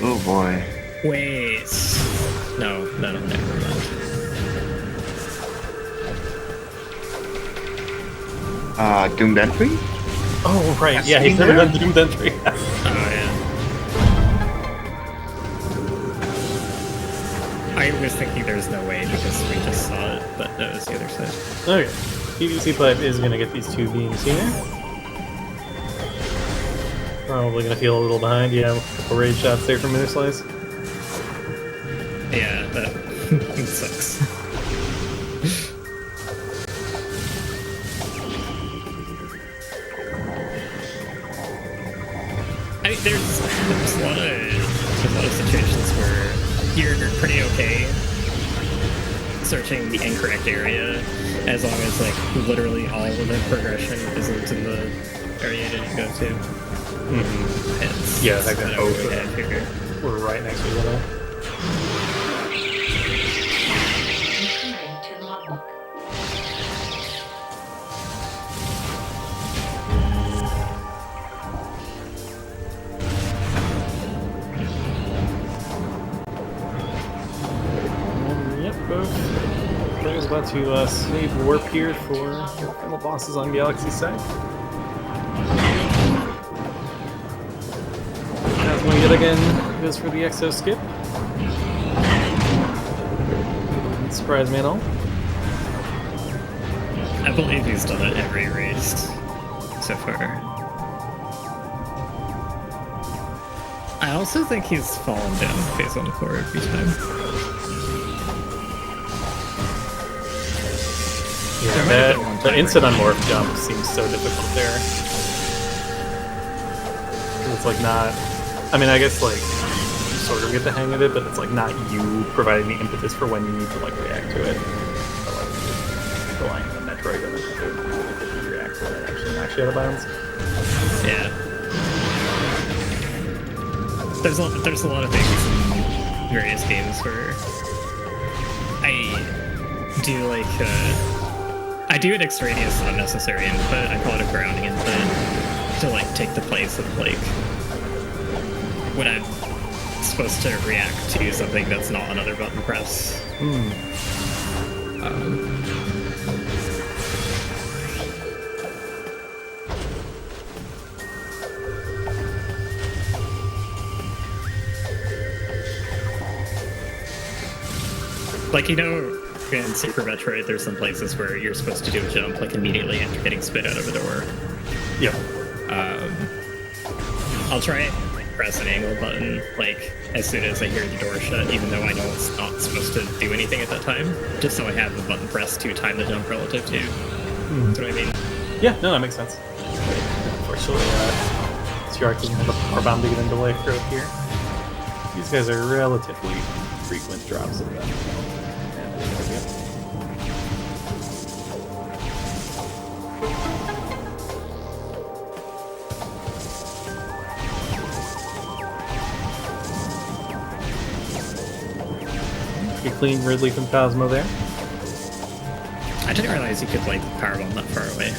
Oh boy. Wait. No, never mind. Doomed entry? Oh, right. I've Yeah, he's seen never that. done Doomed Entry. Oh yeah. I was thinking there's no way because we just saw it, but that was the other side. Okay. PVC pipe is going to get these 2 beams here. Probably going to feel a little behind. Yeah, a couple rage shots there from Inner Slice. Yeah, that sucks. I mean, there's a lot of situations where you're pretty okay searching the incorrect area as long as like literally all of the progression isn't in the area you didn't go to. It's, Yeah, it's I got kind of both what of we had here. We're right next to each other. Returning to logbook. Yep, both players about to save warp here for final bosses on Galaxy side. Asmo yet again goes for the exo skip. Surprise me at all. I believe he's done it every race so far. I also think he's fallen down phase 1 core every time. Yeah, There might have been one the time instant where- unmorph jump seems so difficult there. It's like not. I mean, I guess like you sort of get the hang of it, but it's like not you providing the impetus for when you need to like react to it. But like just relying on the Metroid and then you react to it and actually knocks you out of bounds. Yeah. There's a lot of things in various games where I do like I do an extraneous unnecessary input. I call it a grounding input to like take the place of like when I'm supposed to react to something that's not another button press. Like, you know, in Super Metroid, there's some places where you're supposed to do a jump, like, immediately after getting spit out of a door. Yeah. I'll try and like, press an angle button, like, as soon as I hear the door shut, even though I know it's not supposed to do anything at that time, just so I have the button pressed to time the jump relative to. That's what I mean. Yeah, no, that makes sense. Unfortunately, CR can have a power bomb to get into life growth here. These guys are relatively frequent drops of them. Pretty clean Ridley from Cosmo there. I didn't realize you could, like, powerbomb that far away.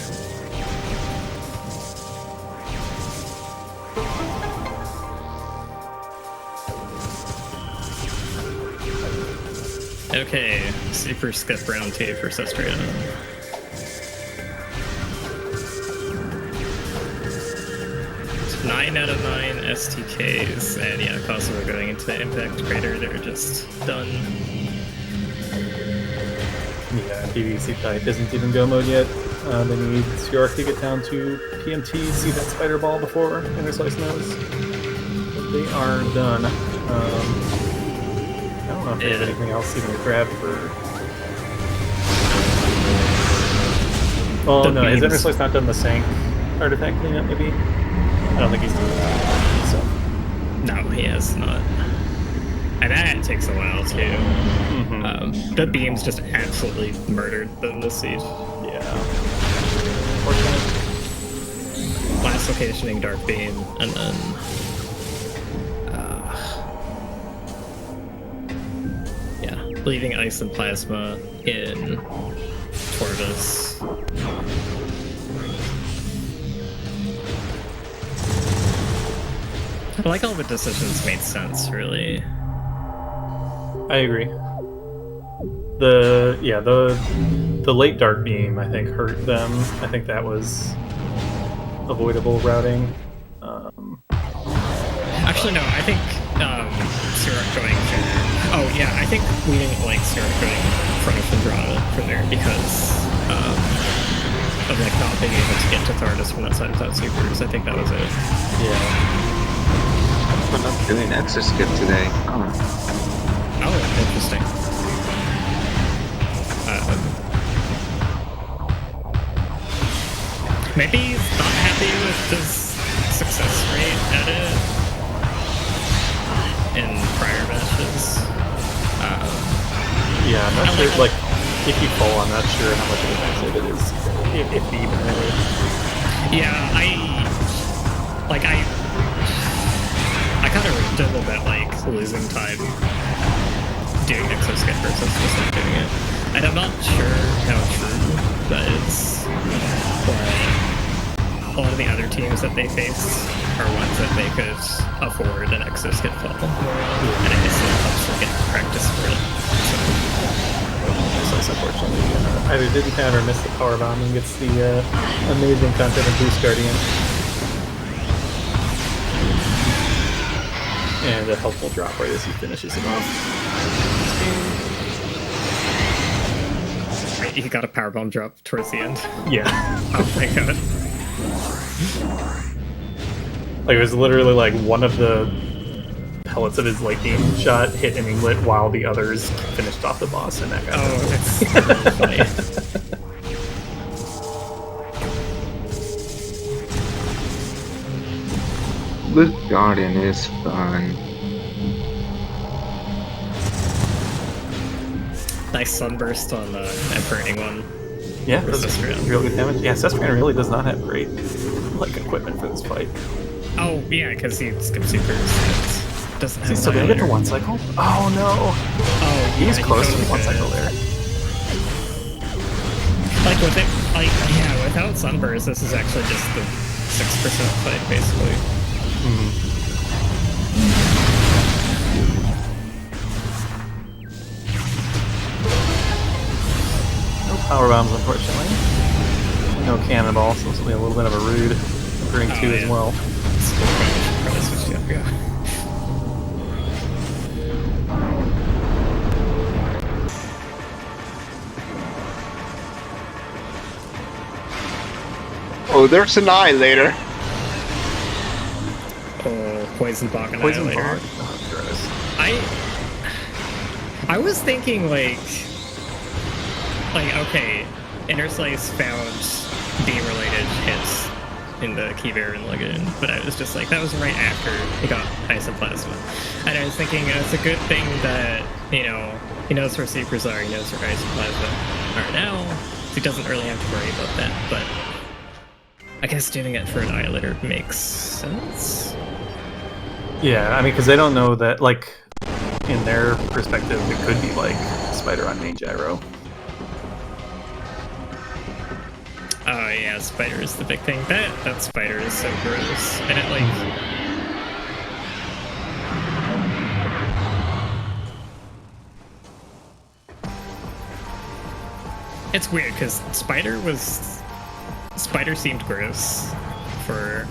Okay, super skip round 2 for Sestrian. 9 out of 9 STKs, and yeah, Cosmo going into the Impact Crater, they're just done. Yeah, PVC pipe isn't even go mode yet. They need CR to get down to PMT, see that spider ball before Inner Slice knows. But they are done. I don't know if they have anything else even to grab for. Oh The no, has beams. Inner Slice not done the Sank artifact cleanup maybe? I don't think he's done that. So. No, he has not. And that takes a while too. The beams just absolutely murdered the seed. Yeah. Unfortunate. Last locationing Dark Beam, and then yeah, leaving Ice and Plasma in Torvus. Like all the decisions made sense, really. I agree. The late dark beam I think hurt them. I think that was avoidable routing. Actually, no. I think Syrup going through. Oh yeah, I think we didn't like Syrup going front of Andrada from there because of like not being able to get to Thardus from that side without supers. I think that was it. Yeah. I'm not doing access skip today. Oh. Oh, interesting. Maybe he's not happy with his success rate at it in prior matches. Yeah, I'm not sure. Like, if you fall, I'm not sure how much of a benefit it is, if even really. Yeah, I kind of ripped it a little bit, like losing time doing exoskip versus just not doing it. And I'm not sure how true that is, but a lot of the other teams that they face are ones that they could afford an exoskip fall. And I guess it helps them get practice for it. So unfortunately, either didn't have or missed the power bomb and gets the amazing content of Boost Guardian. And a helpful drop right as he finishes it off. Right, he got a powerbomb drop towards the end. Yeah. Oh my god. Like, it was literally like one of the pellets of his lightning shot hit an inglet while the others finished off the boss, and that guy. Oh, that's really funny. Blue Guardian is fun. Nice sunburst on the Emperor one. Yeah, Versus that's Sestrian. real good damage. Yeah, Sestrian really does not have great like equipment for this fight. Oh, yeah, because he skipped supers. Doesn't Is have he still gonna get to either. one cycle? Oh no! Oh, He's yeah, close to totally one could. cycle there. Like, with it, like, yeah, without sunburst, this is actually just the 6% fight, basically. No power bombs, unfortunately. No cannonball, so this will be a little bit of a rude bring two as yeah. well. Probably switch it up, yeah. Oh, there's an Annihilator. Oh, Poison Bog Poison Annihilator. Bog. Oh, gross. I was thinking, like, okay, Inner Slice found D-related hits in the Kiver and Lagoon, but I was just like, that was right after he got Ice and Plasma. And I was thinking, it's a good thing that, you know, he knows where Supers are, he knows where Ice and Plasma are now, so he doesn't really have to worry about that, but I guess doing it for Annihilator makes sense. Yeah, I mean, because they don't know that, like, in their perspective, it could be like Spider on main gyro. Oh yeah, Spider is the big thing. That Spider is so gross, and it like. It's weird because Spider seemed gross for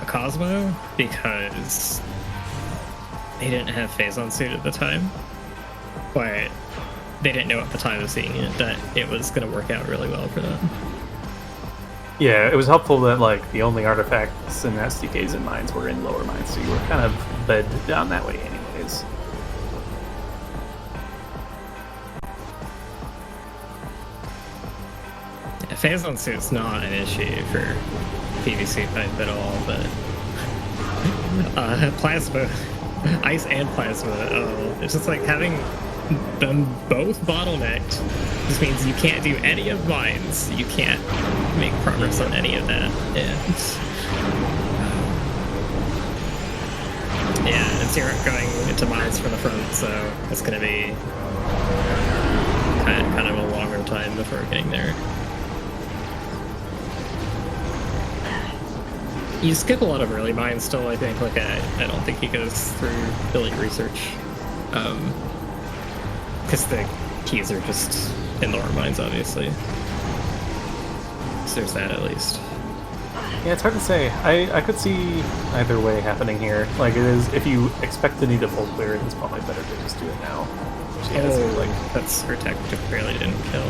Cosmo because they didn't have Phazon suit at the time, but they didn't know at the time of seeing it that it was going to work out really well for them. Yeah, it was helpful that like the only artifacts and SDKs and mines were in lower mines, so you were kind of led down that way anyways. Phazon suit's not an issue for PVC type at all, but Plasma, Ice and Plasma, it's just like having them both bottlenecked. This means you can't do any of mines. You can't make progress on any of that. And Syrup going into mines from the front, so it's going to be kind of a longer time before getting there. You skip a lot of early mines still, I think. Like, I don't think he goes through elite research. Because the keys are just in lower mines, obviously. So there's that at least. Yeah, it's hard to say. I could see either way happening here. Like, it is, if you expect to need a full clear, it's probably better to just do it now. Which, yeah, it seems like... That's her tech barely didn't kill.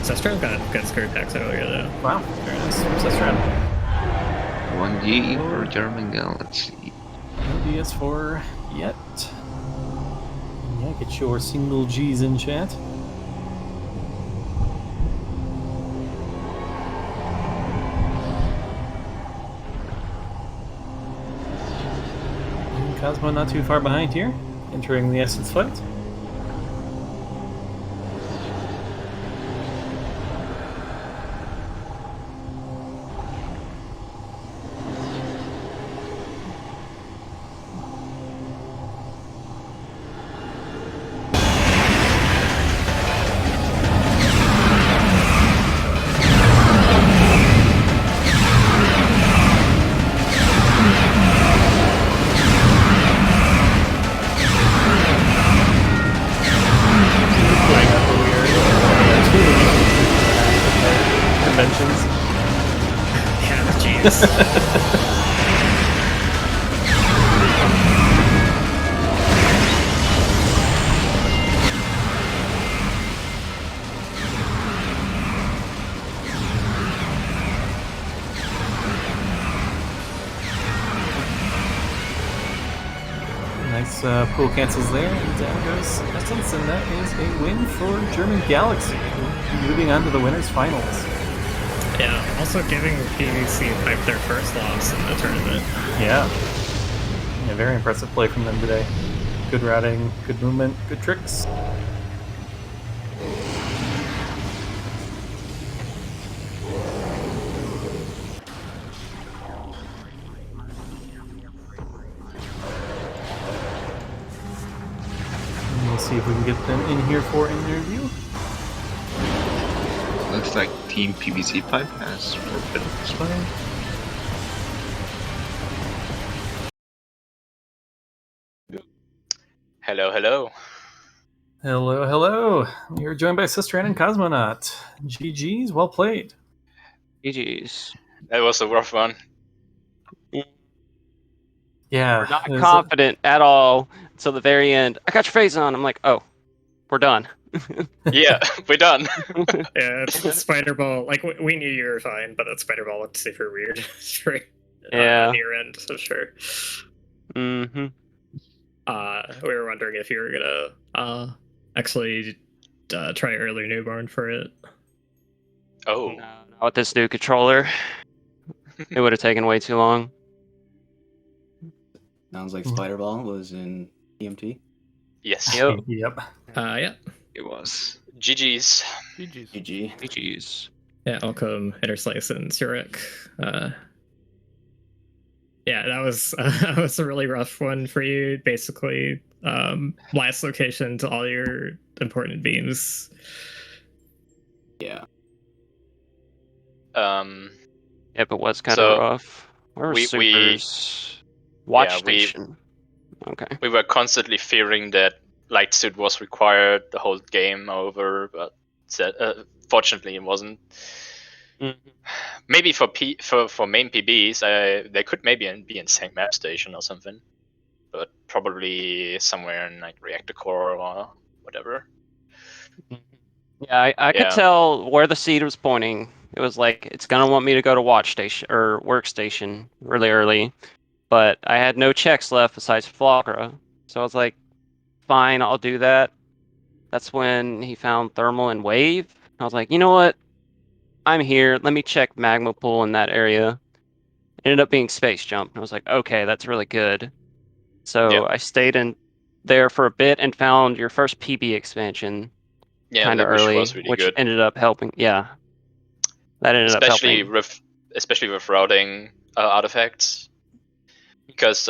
Sestron got good skirt attacks earlier, though. Wow, very nice. Sestron. 1G for German Galaxy. No DS4 yet. Yeah, get your single G's in chat. And Cosmo not too far behind here, entering the Essence fight. Conventions. Yeah, jeez. Nice pool cancels there, and down goes Essence, and that is a win for German Galaxy, moving on to the winners finals. Yeah, also giving PVC Pipe their first loss in the tournament. Yeah. Yeah, very impressive play from them today. Good routing, good movement, good tricks. We'll see if we can get them in here for an interview. Looks like Team PVC Pipe has forbidden this one. Hello, hello. Hello, hello. We are joined by Sister Ann and Cosmonaut. GG's, well played. GG's. That was a rough one. Yeah. We're not it was confident at all until the very end. I got your face on. I'm like, oh, we're done. Yeah, we're done. Yeah, it's the spider ball. Like, we knew you were fine, but that spider ball looked super weird. Straight Yeah. near end, so sure. Mm-hmm. We were wondering if you were gonna actually try early newborn for it. Oh, No, not with this new controller. It would have taken way too long. Sounds like Spiderball was in EMT. yes. Yep. Yep. Yeah. It was. GG's. GG. GG's. Yeah, Alcom, Interslice, and Zurich. Yeah, that was a really rough one for you. Basically, last location to all your important beams. Yeah. Yep, it was kind So, of rough. Where were we- supers? Watch yeah, station. Okay. We were constantly fearing that light suit was required the whole game over, but fortunately it wasn't. Mhm. Maybe for main PBs, they could maybe be in same map station or something, but probably somewhere in like reactor core or whatever. Yeah, I could Yeah. tell where the seed was pointing. It was like it's gonna want me to go to watch station or workstation really early, but I had no checks left besides Flagra, so I was like, fine, I'll do that. That's when he found thermal and wave. I was like, you know what? I'm here. Let me check magma pool in that area. It ended up being space jump. I was like, okay, that's really good. So Yeah. I stayed in there for a bit and found your first PB expansion Yeah, kind of which early, was really which good. ended up helping. Yeah, that ended up helping. Especially with routing artifacts, because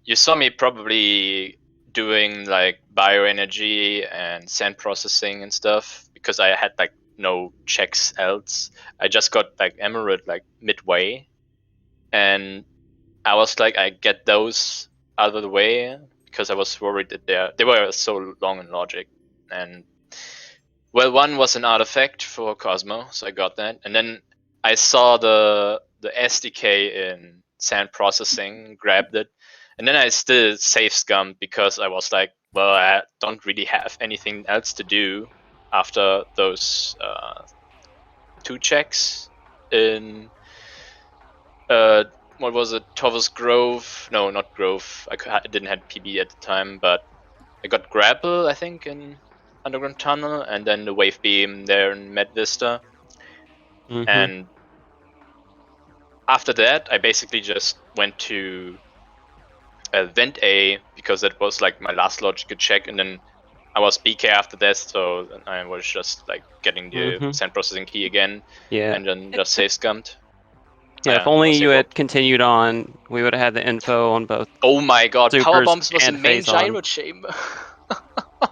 you saw me probably doing like bioenergy and sand processing and stuff because I had like no checks else. I just got like emerald like midway, and I was like, I get those out of the way because I was worried that they were so long in logic. And well, one was an artifact for Cosmo, so I got that, and then I saw the SDK in sand processing, grabbed it, and then I still safe scummed because I was like, well, I don't really have anything else to do after those 2 checks in what was it, Torvus Grove? No, not Grove. I didn't have PB at the time, but I got Grapple, I think, in Underground Tunnel, and then the Wave Beam there in Med Vista. Mhm. And after that, I basically just went to Vent A because that was like my last logical check, and then I was BK after that, so I was just like getting the Mhm. sand processing key again, Yeah. and then just safe scummed. Yeah, if That only was you it. had continued on, we would have had the info on both Oh my god, Power supers Bombs was the and main phase on. gyro chamber.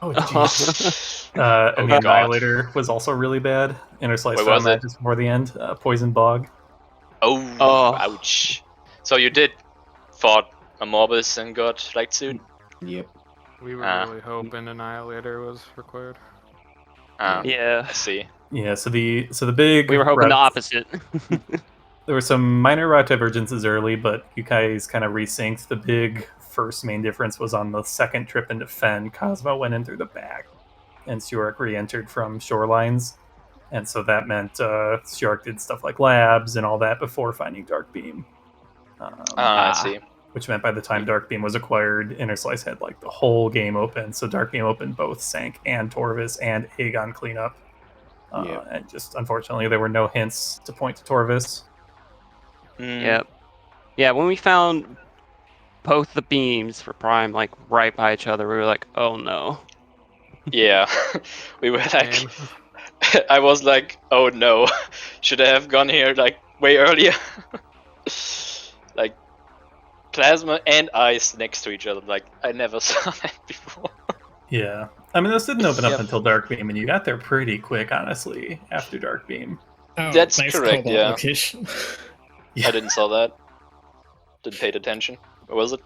Oh, jeez. And Oh, the God. Annihilator was also really bad. Inner Slice Where found was that it? just before the end. Poison Bog. Oh, Oh. ouch. So you did fought a Morbus and got Light Suit? Yep. We were Ah. really hoping Annihilator was required. Yeah. I see. Yeah, so the big We were hoping the route- opposite. There were some minor route divergences early, but you guys kind of resynced. The big first main difference was on the second trip into Fen. Cosmo went in through the back, and Stuart re-entered from Shorelines. And so that meant Stuart did stuff like labs and all that before finding Dark Beam. I see. Which meant by the time Dark Beam was acquired, Inner Slice had like the whole game open. So Dark Beam opened both Sank and Torvis and Aegon cleanup. Yep. And just unfortunately, there were no hints to point to Torvis. Yep. Yeah, when we found both the beams for Prime like right by each other, we were like, oh no. Yeah. We were like, Same. I was like, oh no, should I have gone here like way earlier? Like plasma and ice next to each other. Like I never saw that before. Yeah. I mean, this didn't open up Yep. until Dark Beam, and you got there pretty quick, honestly, after Dark Beam. Oh, That's nice correct, cobalt yeah. location. Yeah. I didn't saw that. Didn't pay attention. What was it?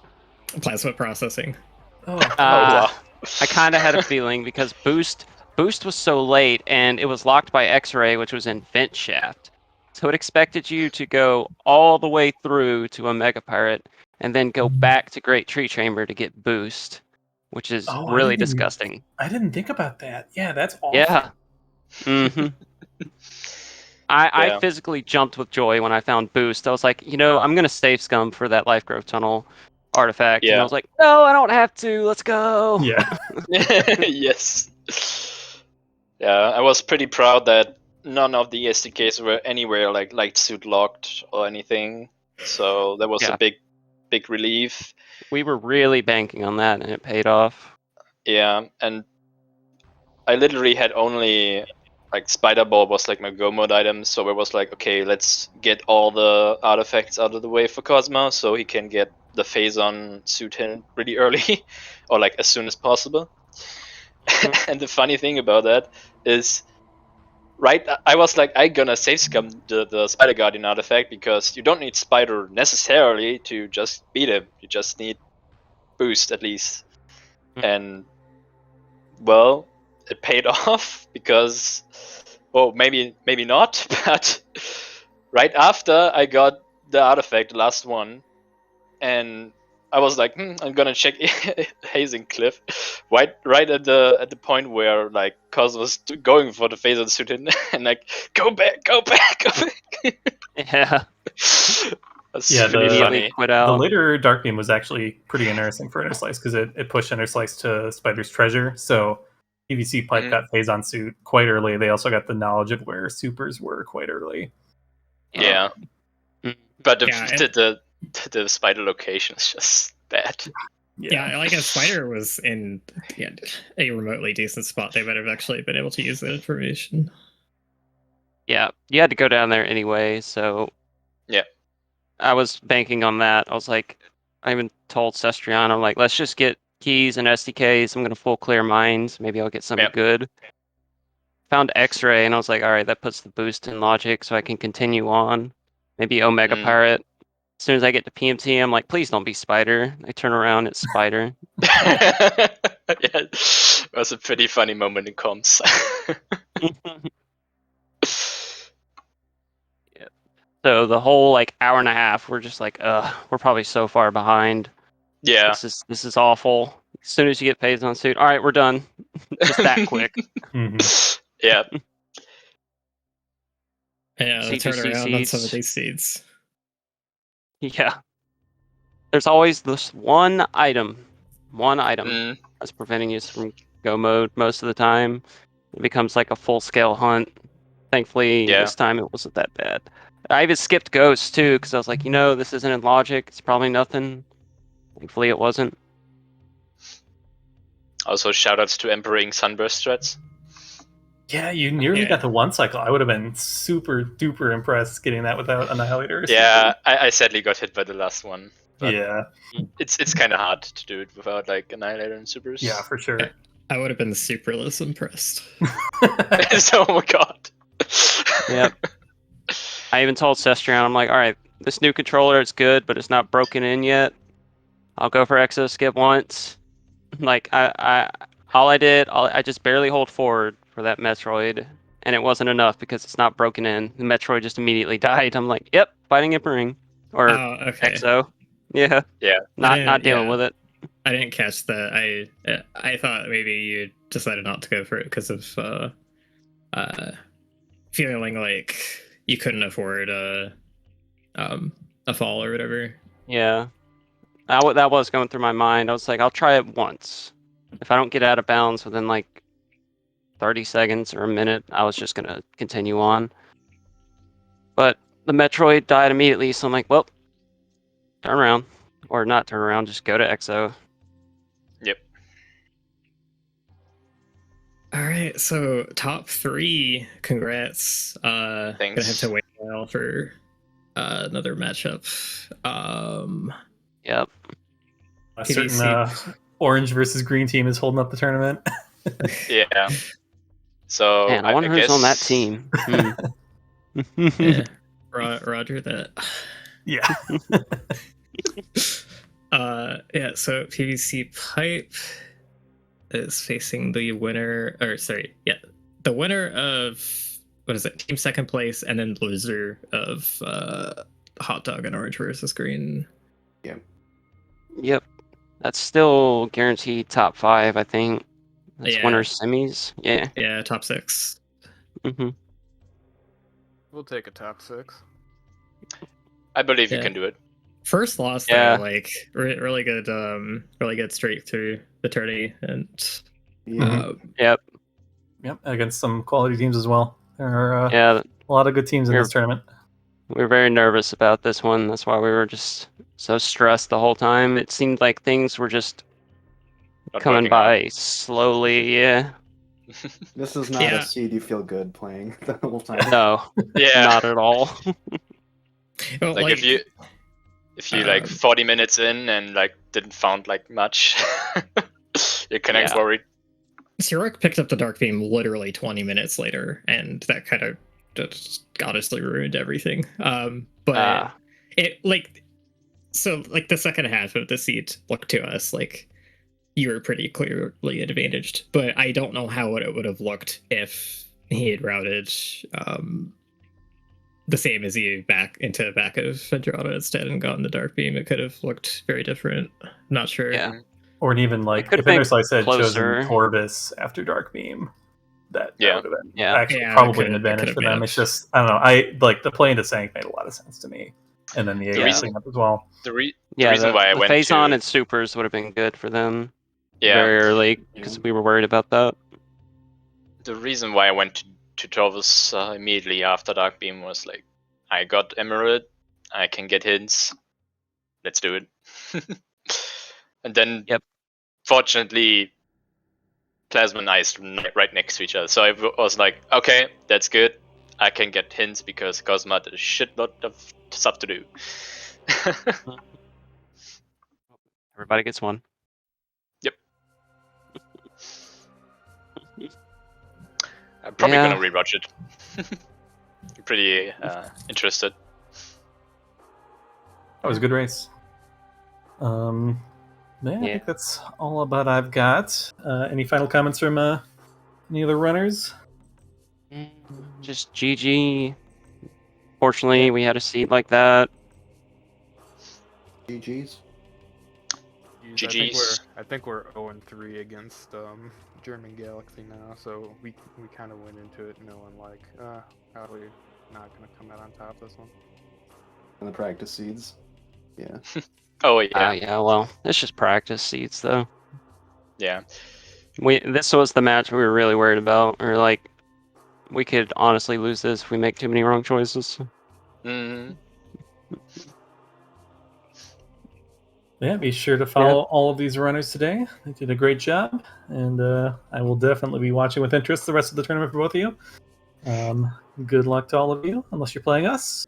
Plasma processing. Oh, Wow. I kind of had a feeling because Boost was so late and it was locked by X-Ray, which was in Vent Shaft. So it expected you to go all the way through to Omega Pirate and then go back to Great Tree Chamber to get Boost, which is Oh, I really didn't even- disgusting. I didn't think about that. Yeah, that's awful. Yeah. hmm I Yeah. physically jumped with joy when I found Boost. I was like, I'm gonna save scum for that Life Growth Tunnel artifact. And I Yeah. was like, no, I don't have to. Let's go. Yeah. Yes. Yeah, I was pretty proud that none of the SDKs were anywhere like light suit locked or anything. So that was Yeah. a big relief. We were really banking on that, and it paid off. Yeah, and I literally had only like Spider Ball was like my go mode item, so it was like, okay, let's get all the artifacts out of the way for Cosmo so he can get the Phazon suit in really early or like as soon as possible. And the funny thing about that is, right, I was like, I gonna save scum the Spider Guardian artifact because you don't need Spider necessarily to just beat him. You just need boost at least. And well, it paid off because, well, maybe not, but right after I got the artifact, the last one, and I was like, I'm gonna check Hazing Cliff, right at the point where like Cos was going for the phaser suit and like go back. Yeah. That's Yeah, really Immediately funny. quit The out. later Dark Beam was actually pretty interesting for Inner Slice because it pushed Inner Slice to Spider's Treasure. So PVC Pipe Mhm. got Phazon suit quite early. They also got the knowledge of where supers were quite early. Yeah, Mm. but Yeah, the spider location is just bad. Yeah, like if Spider was in a remotely decent spot, they might have actually been able to use that information. Yeah, you had to go down there anyway, so Yeah. I was banking on that. I was like, I even told Sestrian, I'm like, let's just get keys and SDKs. I'm gonna full clear mines. Maybe I'll get something Yep. good. Found X-Ray, and I was like, all right, that puts the boost in logic, so I can continue on. Maybe Omega Mm. Pirate. As soon as I get to PMT, I'm like, please don't be Spider. I turn around, it's Spider. Yeah, it was a pretty funny moment in comms. So the whole like hour and a half, we're just like, we're probably so far behind. Yeah. This is awful. As soon as you get phased on suit, all right, we're done. Just that quick. Mhm. Yeah. Yeah, the C2C turnaround on some of seats. these seats. Yeah. There's always this one item Mm, that's preventing you from go mode most of the time. It becomes like a full scale hunt. Thankfully, yeah. this time it wasn't that bad. I even skipped ghosts too because I was like, this isn't in logic. It's probably nothing. Thankfully, it wasn't. Also, shoutouts to Emperor Sunburst threads. Yeah, you nearly Yeah. got the one cycle. I would have been super duper impressed getting that without Annihilators. Yeah, I sadly got hit by the last one. But Yeah, it's kind of hard to do it without like Annihilator and Supers. yeah, for sure. I would have been super less impressed. So, oh my god. Yep. I even told Sestrion, I'm like, all right, this new controller, it's good, but it's not broken in yet. I'll go for Exo skip once. Like I just barely hold forward for that Metroid, and it wasn't enough because it's not broken in. The Metroid just immediately died. I'm like, yep, fighting Emperor Ring or Oh, okay. Exo. Yeah. Yeah. Not dealing yeah. with it. I didn't catch that. I thought maybe you decided not to go for it because of feeling like you couldn't afford a fall or whatever. Yeah. That was going through my mind. I was like, I'll try it once. If I don't get out of bounds within like 30 seconds or a minute, I was just gonna continue on. But the Metroid died immediately, so I'm like, well, turn around. Or not turn around, just go to Exo. Yep. All right, so top 3, congrats. Gonna have Thanks. to wait a while for another matchup. Yep. A PVC. certain orange versus green team is holding up the tournament. Yeah. So Man, I wonder who's guess on that team. Yeah, Roger that. Yeah. Yeah, so PVC Pipe is facing the winner, the winner of, what is it, team second place, and then loser of Hot Dog and Orange versus Green. Yep. That's still guaranteed top 5, I think. That's Yeah. winner's semis. Yeah. Yeah, top 6. hmm We'll take a top 6. I believe you Yeah. can do it. First loss, Yeah. though, like really good straight through the tourney, and Yeah. Yep. Yep, against some quality teams as well. There are Yeah. a lot of good teams in We're- this tournament. We were very nervous about this one. That's why we were just so stressed the whole time. It seemed like things were just Not coming working out. by slowly. Yeah. This is not Yeah. a seed you feel good playing the whole time. No, Yeah. not at all. well, Like if you like 40 minutes in and like didn't found like much, you're kind of Yeah. worried. Sirak picked up the Dark Beam literally 20 minutes later, and that kind of just honestly ruined everything. But it like the second half of the seat looked to us like you were pretty clearly advantaged, but I don't know how it would have looked if he had routed the same as you back into back of Andrada instead and gotten the Dark Beam. It could have looked very different. Not sure. Yeah. Or even like could've if been Interslice had closer. chosen Torvis after Dark Beam, that Yeah. would have been Yeah. actually Yeah, probably that an could advantage have for made them. up. It's just I don't know. I like the play into Sank made a lot of sense to me, and then the The A reason- up as well. The Yeah, reason why I the went phase on to and supers would have been good for them yeah, very early because we were worried about that. the reason why I went to Torvus immediately after Dark Beam was like, I got Emerald, I can get hints, let's do it. And then, Yep. fortunately, Plasma and Ice right next to each other. So I was like, okay, that's good. I can get hints because Cosma did a shitload of stuff to do. Everybody gets one. I'm probably Yeah. gonna rewatch it. I'm pretty interested. That was a good race. Yeah, I Yeah. think that's all about I've got. Any final comments from any other runners? Just GG. Fortunately, we had a seat like that. GG's. GG's. I think we're 0-3 against German Galaxy now, so we kind of went into it knowing like, probably not gonna come out on top this one. And the practice seeds. Yeah. Oh yeah, Yeah. Well, it's just practice seats, though. yeah. This was the match we were really worried about. Or like, we could honestly lose this if we make too many wrong choices. Mm. Yeah, be sure to follow all of these runners today. They did a great job, and I will definitely be watching with interest the rest of the tournament for both of you. Good luck to all of you, unless you're playing us.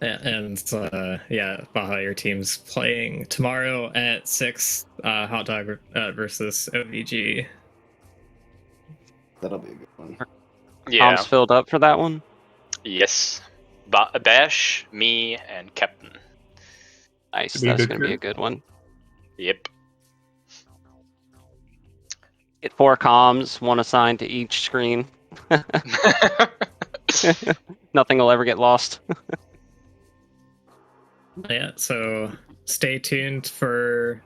Yeah, and Baja, your team's playing tomorrow at 6. Hot Dog versus OVG. That'll be a good one. Yeah. Tom's filled up for that one. Yes. Bash, me, and Captain. Nice. Should be a That's good going to be crew. a good one. Yep. Get 4 comms, 1 assigned to each screen. Nothing will ever get lost. Yeah, so stay tuned for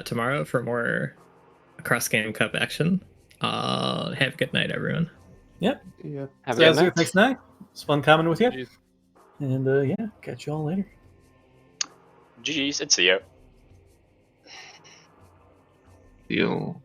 tomorrow for more cross game cup action. Have a good night, everyone. Yep. Yeah. Have a So good that's night. it. Next night. It's fun commenting with you. Jeez. And yeah, catch you all later. GG's, it's here. Feel